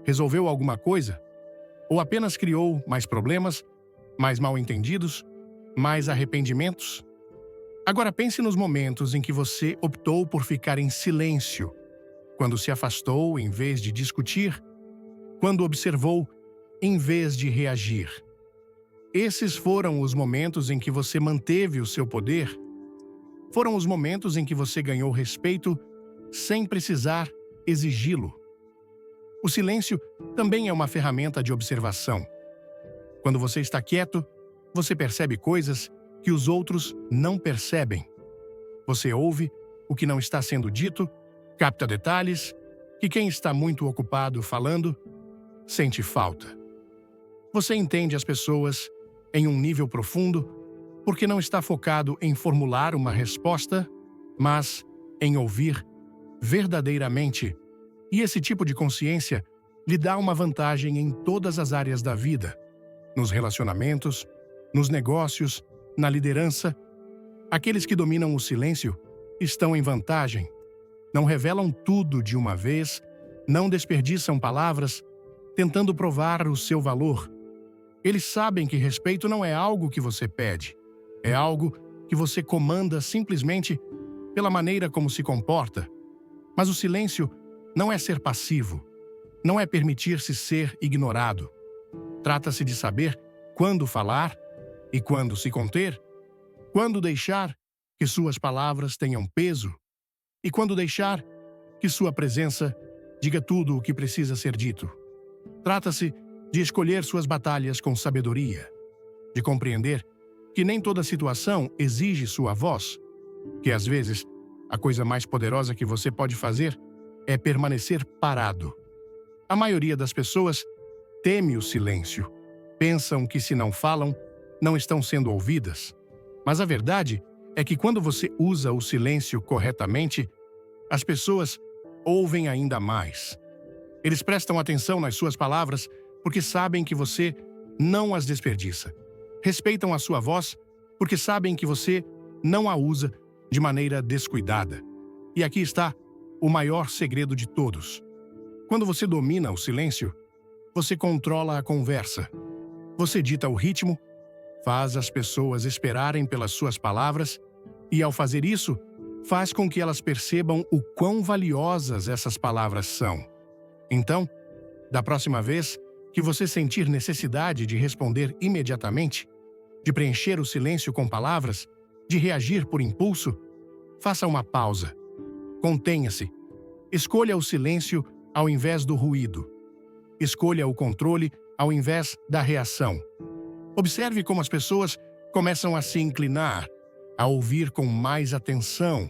Resolveu alguma coisa? Ou apenas criou mais problemas, mais mal-entendidos, mais arrependimentos? Agora pense nos momentos em que você optou por ficar em silêncio, quando se afastou em vez de discutir, quando observou em vez de reagir. Esses foram os momentos em que você manteve o seu poder. Foram os momentos em que você ganhou respeito sem precisar exigi-lo. O silêncio também é uma ferramenta de observação. Quando você está quieto, você percebe coisas que os outros não percebem. Você ouve o que não está sendo dito, capta detalhes que quem está muito ocupado falando sente falta. Você entende as pessoas em um nível profundo porque não está focado em formular uma resposta, mas em ouvir verdadeiramente. E esse tipo de consciência lhe dá uma vantagem em todas as áreas da vida, nos relacionamentos, nos negócios, na liderança. Aqueles que dominam o silêncio estão em vantagem. Não revelam tudo de uma vez, não desperdiçam palavras, tentando provar o seu valor. Eles sabem que respeito não é algo que você pede, é algo que você comanda simplesmente pela maneira como se comporta. Mas o silêncio não é ser passivo, não é permitir-se ser ignorado. Trata-se de saber quando falar e quando se conter, quando deixar que suas palavras tenham peso, e quando deixar que sua presença diga tudo o que precisa ser dito. Trata-se de escolher suas batalhas com sabedoria, de compreender que nem toda situação exige sua voz, que às vezes a coisa mais poderosa que você pode fazer é permanecer parado. A maioria das pessoas teme o silêncio. Pensam que se não falam, não estão sendo ouvidas. Mas a verdade é que quando você usa o silêncio corretamente, as pessoas ouvem ainda mais. Eles prestam atenção nas suas palavras porque sabem que você não as desperdiça. Respeitam a sua voz porque sabem que você não a usa de maneira descuidada. E aqui está o maior segredo de todos. Quando você domina o silêncio, você controla a conversa. Você dita o ritmo, faz as pessoas esperarem pelas suas palavras e, ao fazer isso, faz com que elas percebam o quão valiosas essas palavras são. Então, da próxima vez que você sentir necessidade de responder imediatamente, de preencher o silêncio com palavras, de reagir por impulso, faça uma pausa. Contenha-se. Escolha o silêncio ao invés do ruído. Escolha o controle ao invés da reação. Observe como as pessoas começam a se inclinar, a ouvir com mais atenção,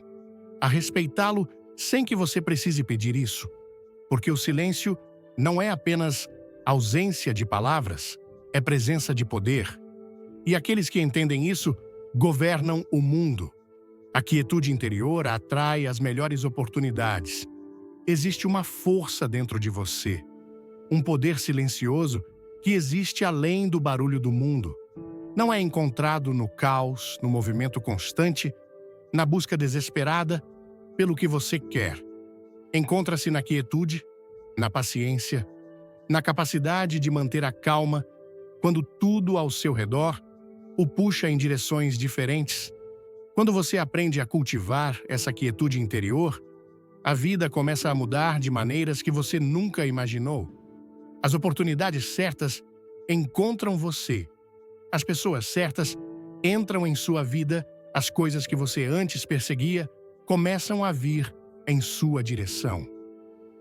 a respeitá-lo sem que você precise pedir isso. Porque o silêncio não é apenas ausência de palavras, é presença de poder. E aqueles que entendem isso governam o mundo. A quietude interior atrai as melhores oportunidades. Existe uma força dentro de você, um poder silencioso que existe além do barulho do mundo. Não é encontrado no caos, no movimento constante, na busca desesperada pelo que você quer. Encontra-se na quietude, na paciência, na capacidade de manter a calma quando tudo ao seu redor o puxa em direções diferentes. Quando você aprende a cultivar essa quietude interior, a vida começa a mudar de maneiras que você nunca imaginou. As oportunidades certas encontram você. As pessoas certas entram em sua vida, as coisas que você antes perseguia começam a vir em sua direção.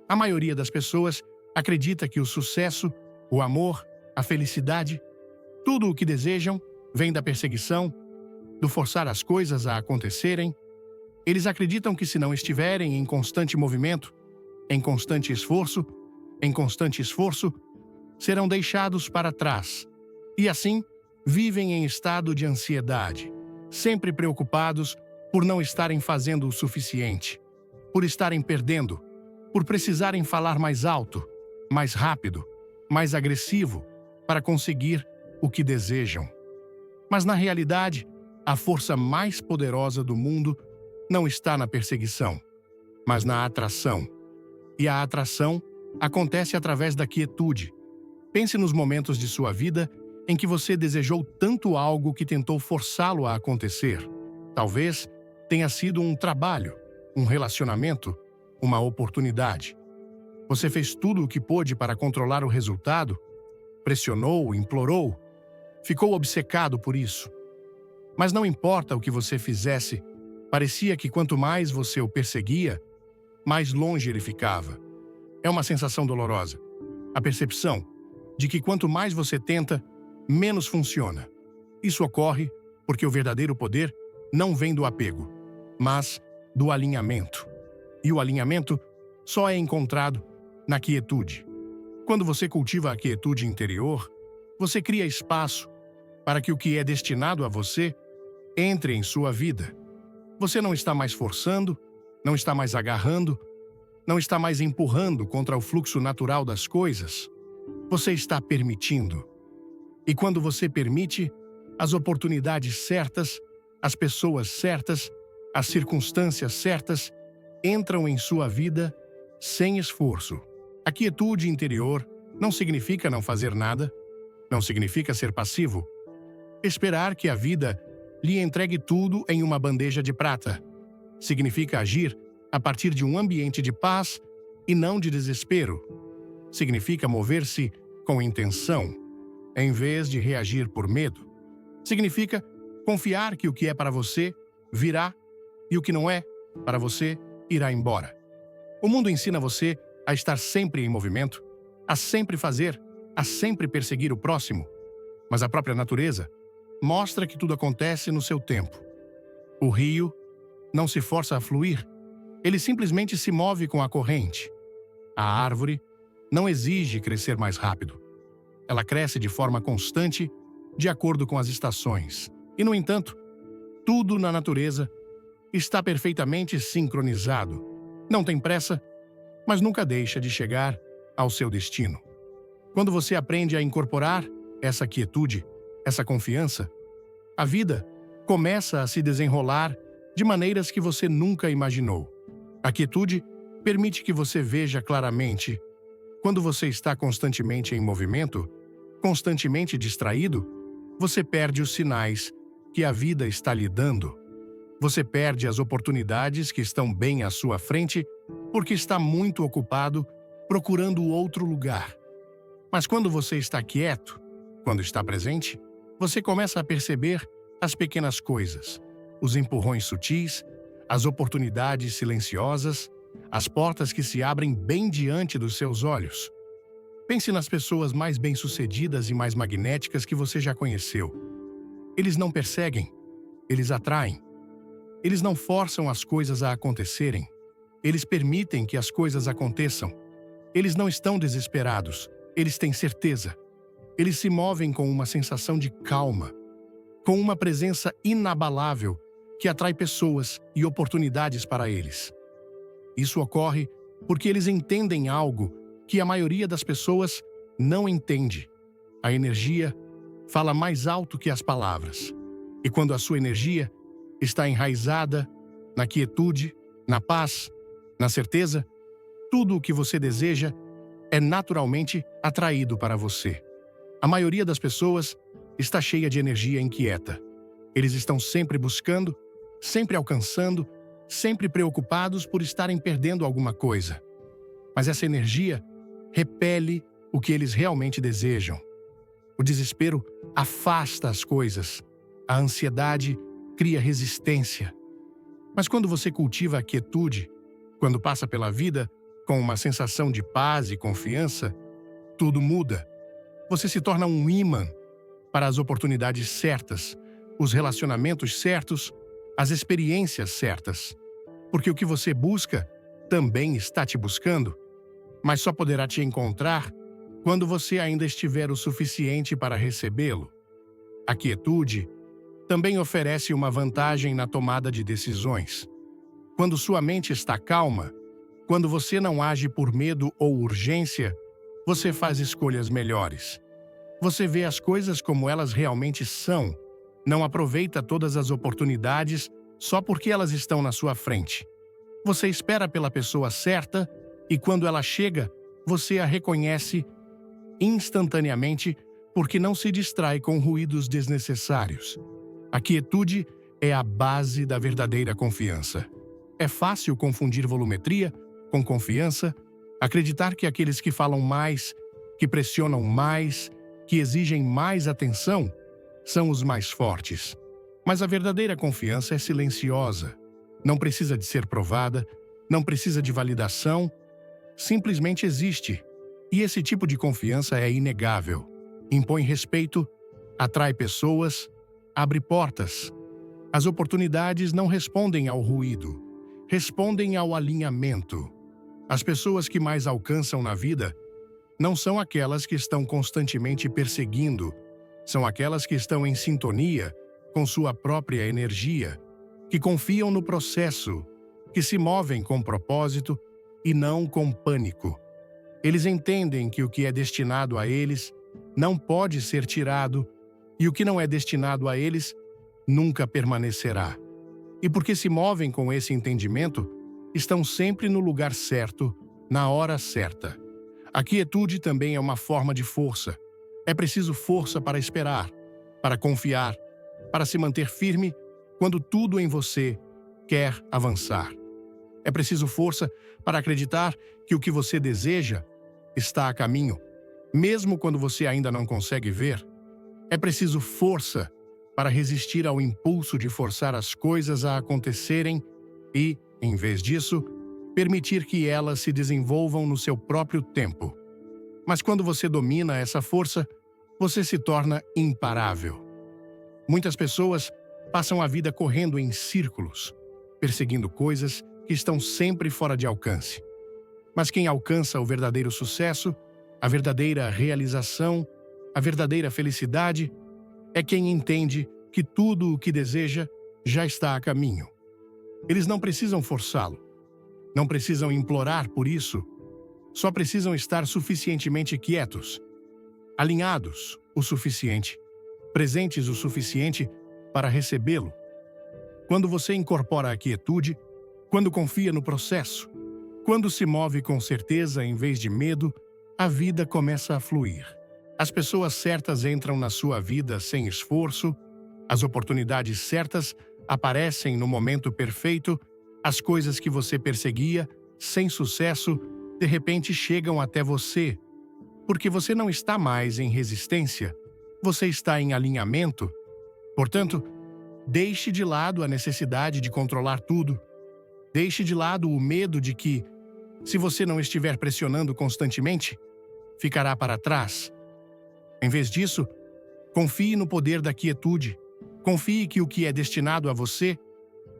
A maioria das pessoas acredita que o sucesso, o amor, a felicidade, tudo o que desejam vem da perseguição, do forçar as coisas a acontecerem. Eles acreditam que se não estiverem em constante movimento, em constante esforço, serão deixados para trás. E assim, vivem em estado de ansiedade, sempre preocupados por não estarem fazendo o suficiente, por estarem perdendo, por precisarem falar mais alto, mais rápido, mais agressivo para conseguir o que desejam. Mas na realidade, a força mais poderosa do mundo não está na perseguição, mas na atração. E a atração acontece através da quietude. Pense nos momentos de sua vida em que você desejou tanto algo que tentou forçá-lo a acontecer. Talvez tenha sido um trabalho, um relacionamento, uma oportunidade. Você fez tudo o que pôde para controlar o resultado, pressionou, implorou, ficou obcecado por isso. Mas não importa o que você fizesse, parecia que quanto mais você o perseguia, mais longe ele ficava. É uma sensação dolorosa. A percepção de que quanto mais você tenta, menos funciona. Isso ocorre porque o verdadeiro poder não vem do apego, mas do alinhamento. E o alinhamento só é encontrado na quietude. Quando você cultiva a quietude interior, você cria espaço para que o que é destinado a você entre em sua vida. Você não está mais forçando, não está mais agarrando, não está mais empurrando contra o fluxo natural das coisas. Você está permitindo. E quando você permite, as oportunidades certas, as pessoas certas, as circunstâncias certas entram em sua vida sem esforço. A quietude interior não significa não fazer nada, não significa ser passivo. Esperar que a vida lhe entregue tudo em uma bandeja de prata. Significa agir a partir de um ambiente de paz e não de desespero. Significa mover-se com intenção, em vez de reagir por medo. Significa confiar que o que é para você virá, e o que não é, para você, irá embora. O mundo ensina você a estar sempre em movimento, a sempre fazer, a sempre perseguir o próximo. Mas a própria natureza mostra que tudo acontece no seu tempo. O rio não se força a fluir, ele simplesmente se move com a corrente. A árvore não exige crescer mais rápido. Ela cresce de forma constante, de acordo com as estações. E, no entanto, tudo na natureza está perfeitamente sincronizado. Não tem pressa, mas nunca deixa de chegar ao seu destino. Quando você aprende a incorporar essa quietude, essa confiança, a vida começa a se desenrolar de maneiras que você nunca imaginou. A quietude permite que você veja claramente. Quando você está constantemente em movimento, constantemente distraído, você perde os sinais que a vida está lhe dando. Você perde as oportunidades que estão bem à sua frente porque está muito ocupado procurando outro lugar. Mas quando você está quieto, quando está presente, você começa a perceber as pequenas coisas, os empurrões sutis, as oportunidades silenciosas, as portas que se abrem bem diante dos seus olhos. Pense nas pessoas mais bem-sucedidas e mais magnéticas que você já conheceu. Eles não perseguem, eles atraem. Eles não forçam as coisas a acontecerem. Eles permitem que as coisas aconteçam. Eles não estão desesperados, eles têm certeza. Eles se movem com uma sensação de calma, com uma presença inabalável que atrai pessoas e oportunidades para eles. Isso ocorre porque eles entendem algo que a maioria das pessoas não entende. A energia fala mais alto que as palavras. E quando a sua energia está enraizada na quietude, na paz, na certeza, tudo o que você deseja é naturalmente atraído para você. A maioria das pessoas está cheia de energia inquieta. Eles estão sempre buscando, sempre alcançando, sempre preocupados por estarem perdendo alguma coisa. Mas essa energia repele o que eles realmente desejam. O desespero afasta as coisas. A ansiedade cria resistência. Mas quando você cultiva a quietude, quando passa pela vida com uma sensação de paz e confiança, tudo muda. Você se torna um imã para as oportunidades certas, os relacionamentos certos, as experiências certas. Porque o que você busca também está te buscando, mas só poderá te encontrar quando você ainda estiver o suficiente para recebê-lo. A quietude também oferece uma vantagem na tomada de decisões. Quando sua mente está calma, quando você não age por medo ou urgência, você faz escolhas melhores. Você vê as coisas como elas realmente são, não aproveita todas as oportunidades só porque elas estão na sua frente. Você espera pela pessoa certa e quando ela chega, você a reconhece instantaneamente porque não se distrai com ruídos desnecessários. A quietude é a base da verdadeira confiança. É fácil confundir volumetria com confiança, acreditar que aqueles que falam mais, que pressionam mais, que exigem mais atenção, são os mais fortes. Mas a verdadeira confiança é silenciosa. Não precisa de ser provada, não precisa de validação, simplesmente existe. E esse tipo de confiança é inegável. Impõe respeito, atrai pessoas, abre portas. As oportunidades não respondem ao ruído, respondem ao alinhamento. As pessoas que mais alcançam na vida não são aquelas que estão constantemente perseguindo, são aquelas que estão em sintonia com sua própria energia, que confiam no processo, que se movem com propósito e não com pânico. Eles entendem que o que é destinado a eles não pode ser tirado e o que não é destinado a eles nunca permanecerá. E porque se movem com esse entendimento, estão sempre no lugar certo, na hora certa. A quietude também é uma forma de força. É preciso força para esperar, para confiar, para se manter firme quando tudo em você quer avançar. É preciso força para acreditar que o que você deseja está a caminho, mesmo quando você ainda não consegue ver. É preciso força para resistir ao impulso de forçar as coisas a acontecerem e, em vez disso, permitir que elas se desenvolvam no seu próprio tempo. Mas quando você domina essa força, você se torna imparável. Muitas pessoas passam a vida correndo em círculos, perseguindo coisas que estão sempre fora de alcance. Mas quem alcança o verdadeiro sucesso, a verdadeira realização, a verdadeira felicidade, é quem entende que tudo o que deseja já está a caminho. Eles não precisam forçá-lo, não precisam implorar por isso, só precisam estar suficientemente quietos, alinhados o suficiente, presentes o suficiente para recebê-lo. Quando você incorpora a quietude, quando confia no processo, quando se move com certeza em vez de medo, a vida começa a fluir. As pessoas certas entram na sua vida sem esforço, as oportunidades certas aparecem no momento perfeito, as coisas que você perseguia, sem sucesso, de repente chegam até você, porque você não está mais em resistência, você está em alinhamento. Portanto, deixe de lado a necessidade de controlar tudo. Deixe de lado o medo de que, se você não estiver pressionando constantemente, ficará para trás. Em vez disso, confie no poder da quietude. Confie que o que é destinado a você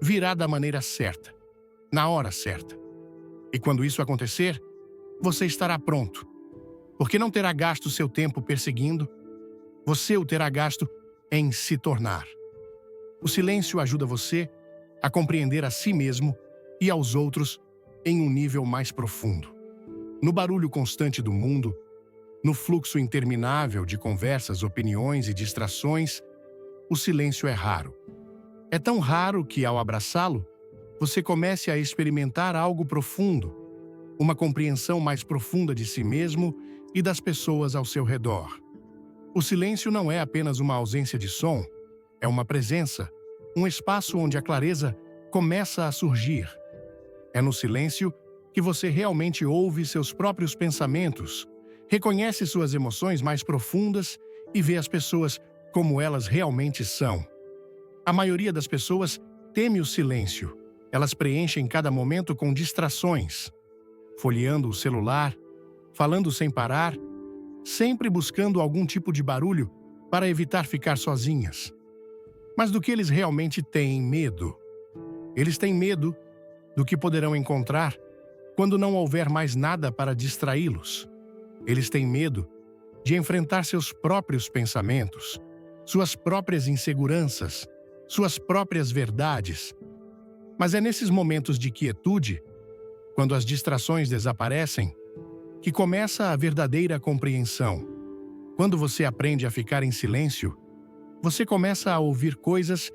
virá da maneira certa, na hora certa. E quando isso acontecer, você estará pronto, porque não terá gasto seu tempo perseguindo, você o terá gasto em se tornar. O silêncio ajuda você a compreender a si mesmo e aos outros em um nível mais profundo. No barulho constante do mundo, no fluxo interminável de conversas, opiniões e distrações, o silêncio é raro. É tão raro que, ao abraçá-lo, você comece a experimentar algo profundo, uma compreensão mais profunda de si mesmo e das pessoas ao seu redor. O silêncio não é apenas uma ausência de som, é uma presença, um espaço onde a clareza começa a surgir. É no silêncio que você realmente ouve seus próprios pensamentos, reconhece suas emoções mais profundas e vê as pessoas como elas realmente são. A maioria das pessoas teme o silêncio. Elas preenchem cada momento com distrações, folheando o celular, falando sem parar, sempre buscando algum tipo de barulho para evitar ficar sozinhas. Mas do que eles realmente têm medo? Eles têm medo do que poderão encontrar quando não houver mais nada para distraí-los. Eles têm medo de enfrentar seus próprios pensamentos, suas próprias inseguranças, suas próprias verdades. Mas é nesses momentos de quietude, quando as distrações desaparecem, que começa a verdadeira compreensão. Quando você aprende a ficar em silêncio, você começa a ouvir coisas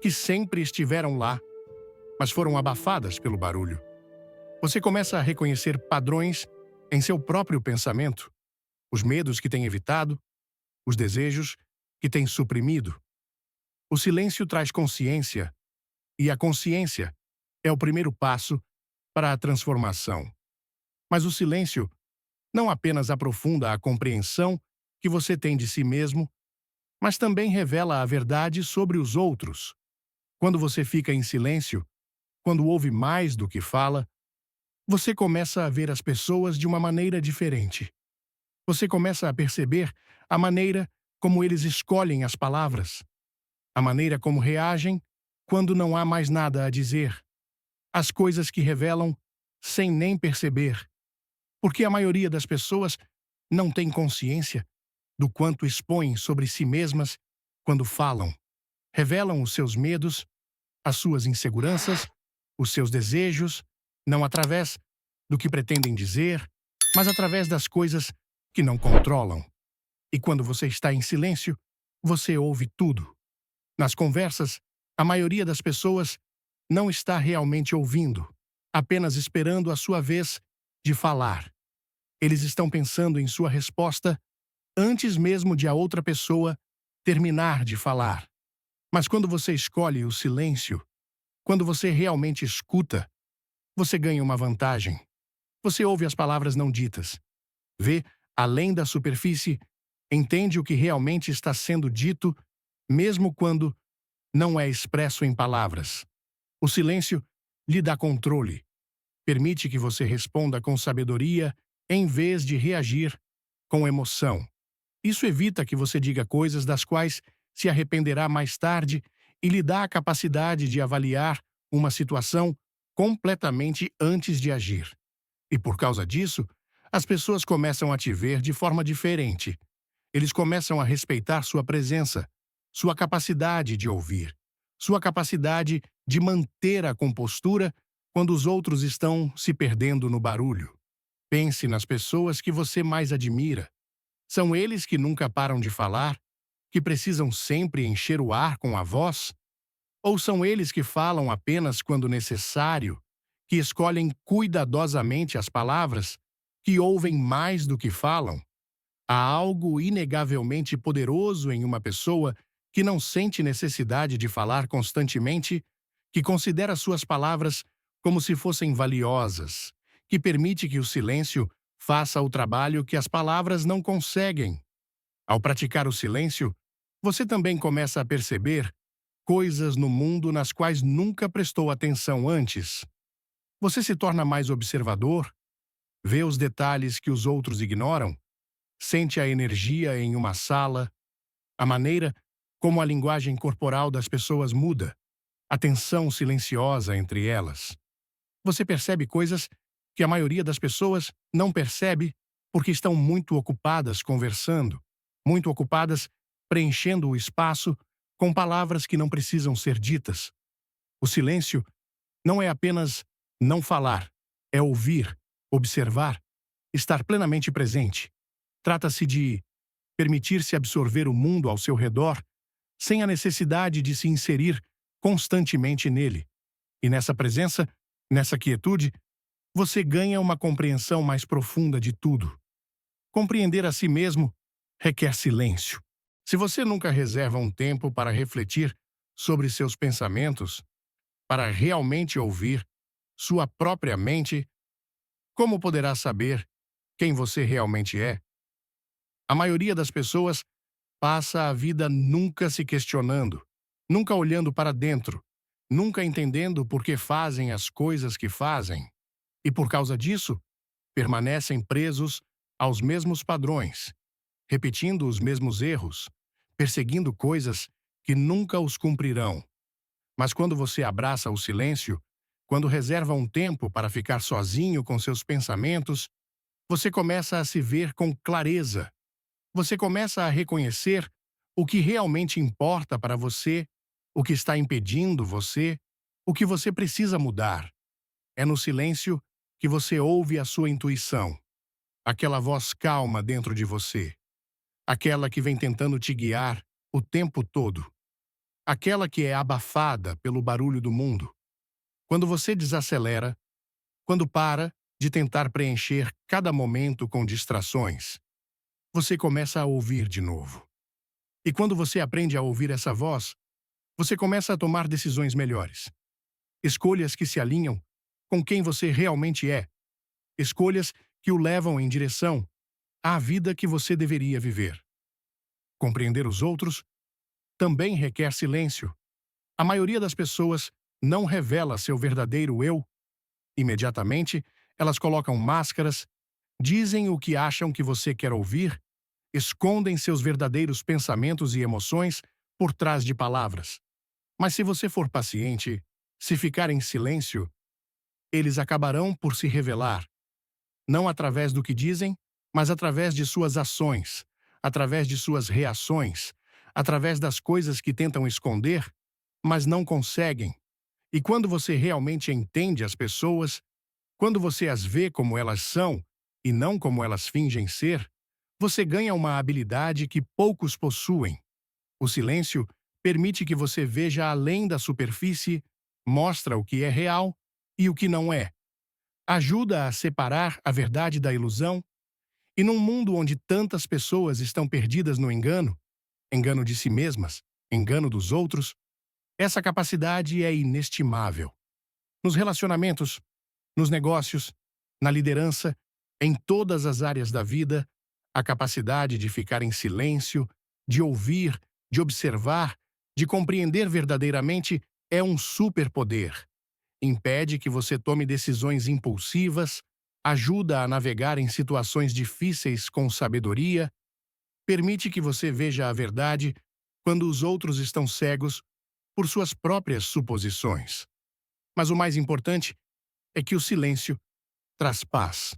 que sempre estiveram lá, mas foram abafadas pelo barulho. Você começa a reconhecer padrões em seu próprio pensamento, os medos que tem evitado, os desejos que tem suprimido. O silêncio traz consciência, e a consciência é o primeiro passo para a transformação. Mas o silêncio não apenas aprofunda a compreensão que você tem de si mesmo, mas também revela a verdade sobre os outros. Quando você fica em silêncio, quando ouve mais do que fala, você começa a ver as pessoas de uma maneira diferente. Você começa a perceber a maneira como eles escolhem as palavras, a maneira como reagem quando não há mais nada a dizer, as coisas que revelam sem nem perceber, porque a maioria das pessoas não tem consciência do quanto expõem sobre si mesmas quando falam. Revelam os seus medos, as suas inseguranças, os seus desejos, não através do que pretendem dizer, mas através das coisas que não controlam. E quando você está em silêncio, você ouve tudo. Nas conversas, a maioria das pessoas não está realmente ouvindo, apenas esperando a sua vez de falar. Eles estão pensando em sua resposta antes mesmo de a outra pessoa terminar de falar. Mas quando você escolhe o silêncio, quando você realmente escuta, você ganha uma vantagem. Você ouve as palavras não ditas, vê além da superfície, entende o que realmente está sendo dito mesmo quando não é expresso em palavras. O silêncio lhe dá controle, permite que você responda com sabedoria em vez de reagir com emoção. Isso evita que você diga coisas das quais se arrependerá mais tarde e lhe dá a capacidade de avaliar uma situação completamente antes de agir. E por causa disso, as pessoas começam a te ver de forma diferente. Eles começam a respeitar sua presença, sua capacidade de ouvir, sua capacidade de manter a compostura quando os outros estão se perdendo no barulho. Pense nas pessoas que você mais admira. São eles que nunca param de falar, que precisam sempre encher o ar com a voz? Ou são eles que falam apenas quando necessário, que escolhem cuidadosamente as palavras, que ouvem mais do que falam? Há algo inegavelmente poderoso em uma pessoa que não sente necessidade de falar constantemente, que considera suas palavras como se fossem valiosas, que permite que o silêncio faça o trabalho que as palavras não conseguem. Ao praticar o silêncio, você também começa a perceber coisas no mundo nas quais nunca prestou atenção antes. Você se torna mais observador, vê os detalhes que os outros ignoram, sente a energia em uma sala, a maneira como a linguagem corporal das pessoas muda, a tensão silenciosa entre elas. Você percebe coisas que a maioria das pessoas não percebe porque estão muito ocupadas conversando, muito ocupadas preenchendo o espaço com palavras que não precisam ser ditas. O silêncio não é apenas não falar, é ouvir, observar, estar plenamente presente. Trata-se de permitir-se absorver o mundo ao seu redor sem a necessidade de se inserir constantemente nele. E nessa presença, nessa quietude, você ganha uma compreensão mais profunda de tudo. Compreender a si mesmo requer silêncio. Se você nunca reserva um tempo para refletir sobre seus pensamentos, para realmente ouvir sua própria mente, como poderá saber quem você realmente é? A maioria das pessoas passa a vida nunca se questionando, nunca olhando para dentro, nunca entendendo por que fazem as coisas que fazem. E por causa disso, permanecem presos aos mesmos padrões, repetindo os mesmos erros, perseguindo coisas que nunca os cumprirão. Mas quando você abraça o silêncio, quando reserva um tempo para ficar sozinho com seus pensamentos, você começa a se ver com clareza. Você começa a reconhecer o que realmente importa para você, o que está impedindo você, o que você precisa mudar. É no silêncio que você ouve a sua intuição, aquela voz calma dentro de você, aquela que vem tentando te guiar o tempo todo, aquela que é abafada pelo barulho do mundo. Quando você desacelera, quando para de tentar preencher cada momento com distrações, você começa a ouvir de novo. E quando você aprende a ouvir essa voz, você começa a tomar decisões melhores. Escolhas que se alinham com quem você realmente é. Escolhas que o levam em direção à vida que você deveria viver. Compreender os outros também requer silêncio. A maioria das pessoas não revela seu verdadeiro eu. Imediatamente, elas colocam máscaras, dizem o que acham que você quer ouvir, escondem seus verdadeiros pensamentos e emoções por trás de palavras. Mas se você for paciente, se ficar em silêncio, eles acabarão por se revelar, não através do que dizem, mas através de suas ações, através de suas reações, através das coisas que tentam esconder, mas não conseguem. E quando você realmente entende as pessoas, quando você as vê como elas são e não como elas fingem ser, você ganha uma habilidade que poucos possuem. O silêncio permite que você veja além da superfície, mostra o que é real e o que não é. Ajuda a separar a verdade da ilusão. E num mundo onde tantas pessoas estão perdidas no engano, engano de si mesmas, engano dos outros, essa capacidade é inestimável. Nos relacionamentos, nos negócios, na liderança, em todas as áreas da vida, a capacidade de ficar em silêncio, de ouvir, de observar, de compreender verdadeiramente é um superpoder. Impede que você tome decisões impulsivas, ajuda a navegar em situações difíceis com sabedoria, permite que você veja a verdade quando os outros estão cegos por suas próprias suposições. Mas o mais importante é que o silêncio traz paz.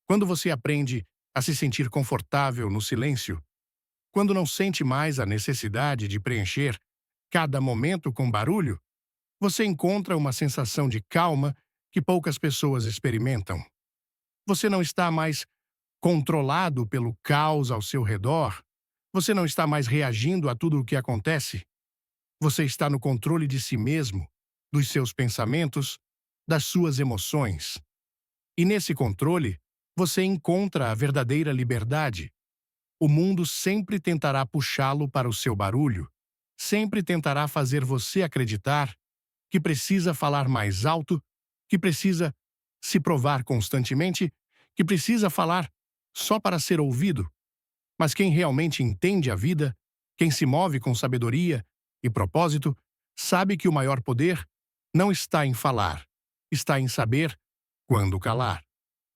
Quando você aprende a se sentir confortável no silêncio, quando não sente mais a necessidade de preencher cada momento com barulho, você encontra uma sensação de calma que poucas pessoas experimentam. Você não está mais controlado pelo caos ao seu redor. Você não está mais reagindo a tudo o que acontece. Você está no controle de si mesmo, dos seus pensamentos, das suas emoções. E nesse controle, você encontra a verdadeira liberdade. O mundo sempre tentará puxá-lo para o seu barulho, sempre tentará fazer você acreditar que precisa falar mais alto, que precisa se provar constantemente, que precisa falar só para ser ouvido. Mas quem realmente entende a vida, quem se move com sabedoria e propósito, sabe que o maior poder não está em falar, está em saber quando calar.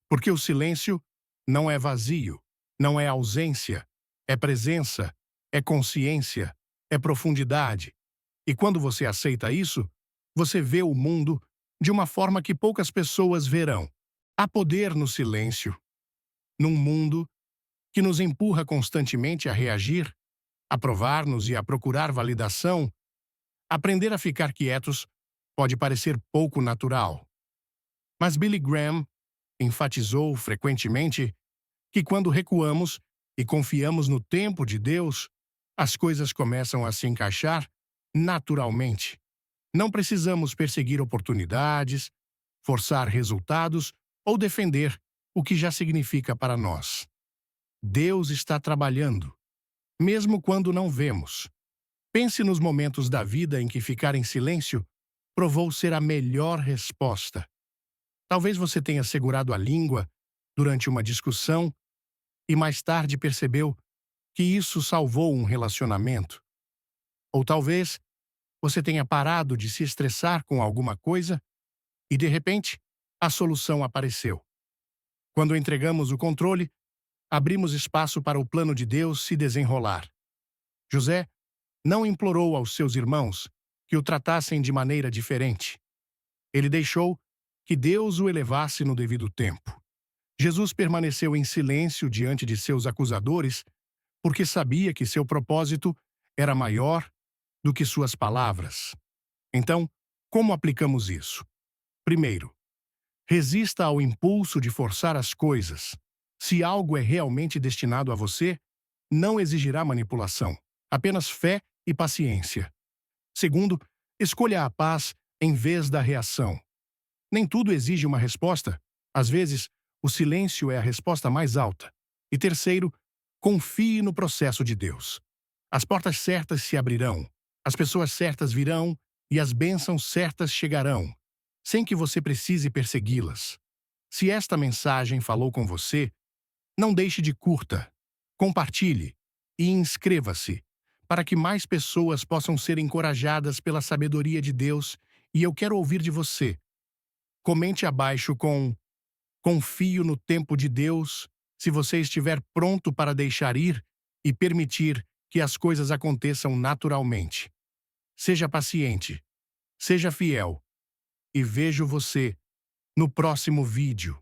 Porque o silêncio não é vazio, não é ausência, é presença, é consciência, é profundidade. E quando você aceita isso, você vê o mundo de uma forma que poucas pessoas verão. Há poder no silêncio. Num mundo que nos empurra constantemente a reagir, a provar-nos e a procurar validação, aprender a ficar quietos pode parecer pouco natural. Mas Billy Graham enfatizou frequentemente que quando recuamos e confiamos no tempo de Deus, as coisas começam a se encaixar naturalmente. Não precisamos perseguir oportunidades, forçar resultados ou defender o que já significa para nós. Deus está trabalhando, mesmo quando não vemos. Pense nos momentos da vida em que ficar em silêncio provou ser a melhor resposta. Talvez você tenha segurado a língua durante uma discussão e mais tarde percebeu que isso salvou um relacionamento. Ou talvez você tenha parado de se estressar com alguma coisa e, de repente, a solução apareceu. Quando entregamos o controle, abrimos espaço para o plano de Deus se desenrolar. José não implorou aos seus irmãos que o tratassem de maneira diferente. Ele deixou que Deus o elevasse no devido tempo. Jesus permaneceu em silêncio diante de seus acusadores porque sabia que seu propósito era maior do que suas palavras. Então, como aplicamos isso? Primeiro, resista ao impulso de forçar as coisas. Se algo é realmente destinado a você, não exigirá manipulação, apenas fé e paciência. Segundo, escolha a paz em vez da reação. Nem tudo exige uma resposta. Às vezes, o silêncio é a resposta mais alta. E terceiro, confie no processo de Deus. As portas certas se abrirão, as pessoas certas virão e as bênçãos certas chegarão, sem que você precise persegui-las. Se esta mensagem falou com você, não deixe de curta, compartilhe e inscreva-se para que mais pessoas possam ser encorajadas pela sabedoria de Deus, e eu quero ouvir de você. Comente abaixo com "Confio no tempo de Deus" se você estiver pronto para deixar ir e permitir que as coisas aconteçam naturalmente. Seja paciente, seja fiel, e vejo você no próximo vídeo.